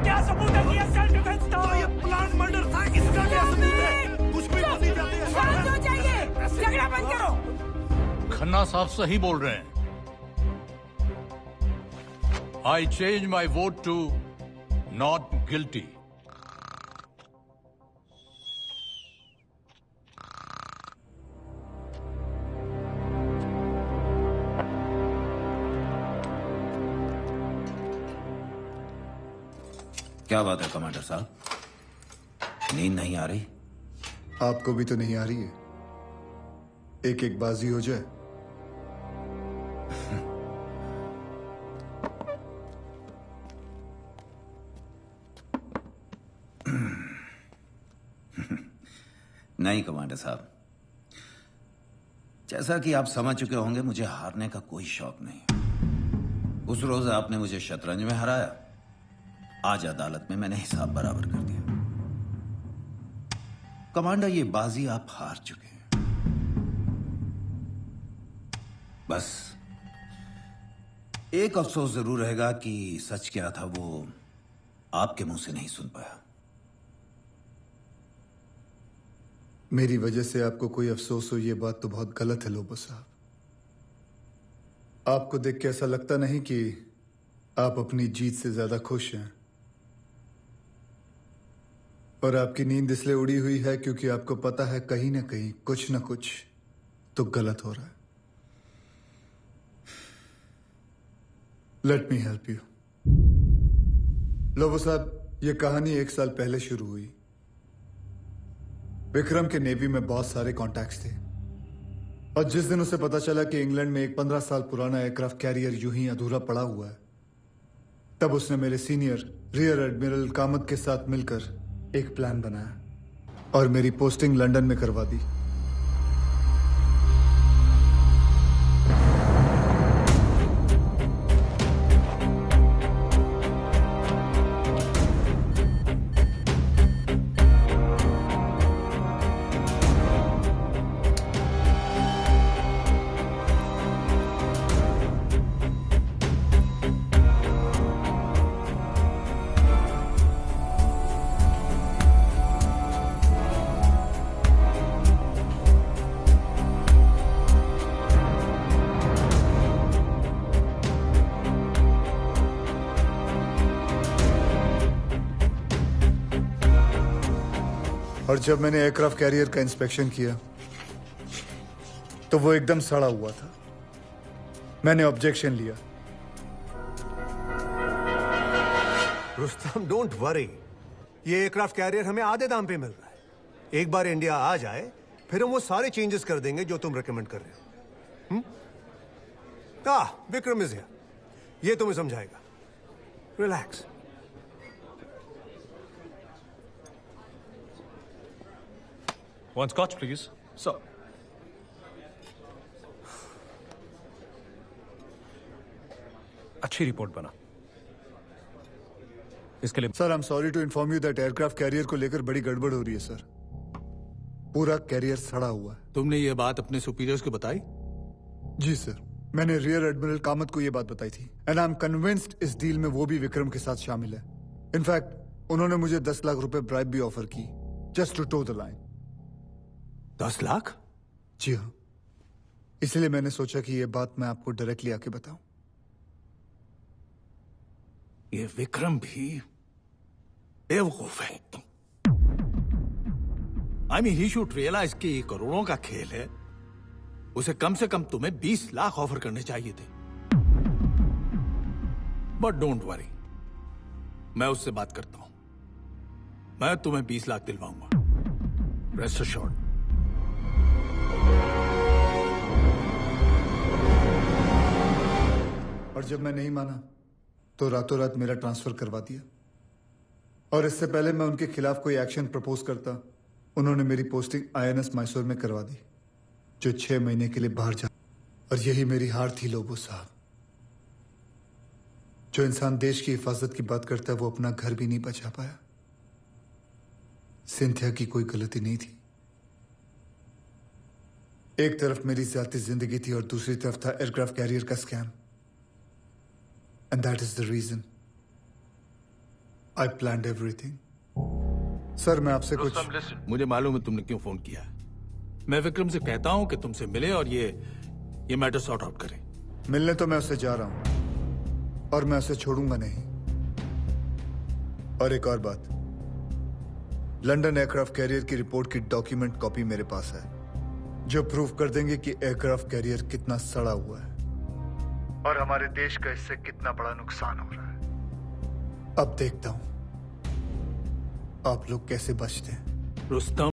[SPEAKER 13] क्या सबूत है कि ये सेल्फ डिफेंस था? तो ये प्लान मर्डर था, इसका क्या सबूत है? कुछ भी बोली जाती है।
[SPEAKER 3] शांत हो जाइए, झगड़ा बंद करो।
[SPEAKER 8] खन्ना साहब सही बोल रहे हैं। I change my vote to not guilty.
[SPEAKER 10] क्या बात है कमांडर साहब, नींद नहीं आ रही?
[SPEAKER 4] आपको भी तो नहीं आ रही है? एक एक बाजी हो जाए।
[SPEAKER 10] नहीं कमांडर साहब, जैसा कि आप समझ चुके होंगे मुझे हारने का कोई शौक नहीं। उस रोज आपने मुझे शतरंज में हराया, आज अदालत में मैंने हिसाब बराबर कर दिया। कमांडर, ये बाजी आप हार चुके हैं। बस एक अफसोस जरूर रहेगा कि सच क्या था वो आपके मुंह से नहीं सुन पाया।
[SPEAKER 4] मेरी वजह से आपको कोई अफसोस हो, ये बात तो बहुत गलत है लोबो साहब। आपको देख के ऐसा लगता नहीं कि आप अपनी जीत से ज्यादा खुश हैं, और आपकी नींद इसलिए उड़ी हुई है क्योंकि आपको पता है कहीं ना कहीं कुछ ना कुछ तो गलत हो रहा है। Let me help you. Lobo साहब, ये कहानी 1 साल पहले शुरू हुई। विक्रम के नेवी में बहुत सारे कॉन्टैक्ट्स थे, और जिस दिन उसे पता चला कि इंग्लैंड में एक 15 साल पुराना एयरक्राफ्ट कैरियर यूं ही अधूरा पड़ा हुआ है, तब उसने मेरे सीनियर रियर एडमिरल कामत के साथ मिलकर एक प्लान बनाया और मेरी पोस्टिंग लंदन में करवा दी। और जब मैंने एयरक्राफ्ट कैरियर का इंस्पेक्शन किया तो वो एकदम सड़ा हुआ था। मैंने ऑब्जेक्शन लिया।
[SPEAKER 21] रुस्तम, डोंट वरी, ये एयरक्राफ्ट कैरियर हमें आधे दाम पे मिल रहा है। एक बार इंडिया आ जाए फिर हम वो सारे चेंजेस कर देंगे जो तुम रेकमेंड कर रहे हो। Vikram is here. ये तुम्हें समझाएगा। Relax.
[SPEAKER 7] One scotch, please.
[SPEAKER 21] Sir.
[SPEAKER 7] अच्छी रिपोर्ट बना। इसके लिए
[SPEAKER 4] sir, I am sorry to inform you that aircraft carrier को लेकर बड़ी गड़बड़ हो रही है सर। पूरा कैरियर सड़ा हुआ है।
[SPEAKER 21] तुमने ये बात अपने सुपीरियर्स को बताई?
[SPEAKER 4] जी सर, मैंने रियर एडमिरल कामत को ये बात बताई थी एंड आई एम कन्विंस्ड इस डील में वो भी विक्रम के साथ शामिल है। इनफैक्ट उन्होंने मुझे 10 लाख रुपए ब्राइब भी ऑफर की just to toe the line.
[SPEAKER 21] 10 lakh?
[SPEAKER 4] जी हाँ, इसलिए मैंने सोचा कि ये बात मैं आपको डायरेक्टली आके बताऊं।
[SPEAKER 8] ये विक्रम भी बेवकूफ है एकदम। I mean he should realise कि ये करोड़ों का खेल है। उसे कम से कम तुम्हें 20 लाख ऑफर करने चाहिए थे। बट डोंट वरी, मैं उससे बात करता हूं। मैं तुम्हें 20 लाख दिलवाऊंगा। Rest assured.
[SPEAKER 4] और जब मैं नहीं माना तो रातों रात मेरा ट्रांसफर करवा दिया। और इससे पहले मैं उनके खिलाफ कोई एक्शन प्रपोज करता, उन्होंने मेरी पोस्टिंग INS मैसूर में करवा दी, जो 6 महीने के लिए बाहर जा। और यही मेरी हार थी लोबो साहब। जो इंसान देश की हिफाजत की बात करता है वो अपना घर भी नहीं बचा पाया। सिंथिया की कोई गलती नहीं थी। एक तरफ मेरी ज़ाती जिंदगी थी और दूसरी तरफ था एयरक्राफ्ट कैरियर का scam. And that is the reason I planned everything. Sir, मैं आपसे कुछ
[SPEAKER 8] मुझे मालूम है तुमने क्यों फोन किया। मैं विक्रम से कहता हूं कि तुमसे मिले और ये मैटर सॉर्ट आउट करें।
[SPEAKER 4] मिलने तो मैं उससे जा रहा हूं और मैं उसे छोड़ूंगा नहीं। और एक और बात, लंदन एयरक्राफ्ट कैरियर की रिपोर्ट की डॉक्यूमेंट कॉपी मेरे पास है, जो प्रूव कर देंगे कि एयरक्राफ्ट कैरियर कितना सड़ा हुआ है और हमारे देश का इससे कितना बड़ा नुकसान हो रहा है। अब देखता हूं आप लोग कैसे बचते हैं।
[SPEAKER 8] रुस्तम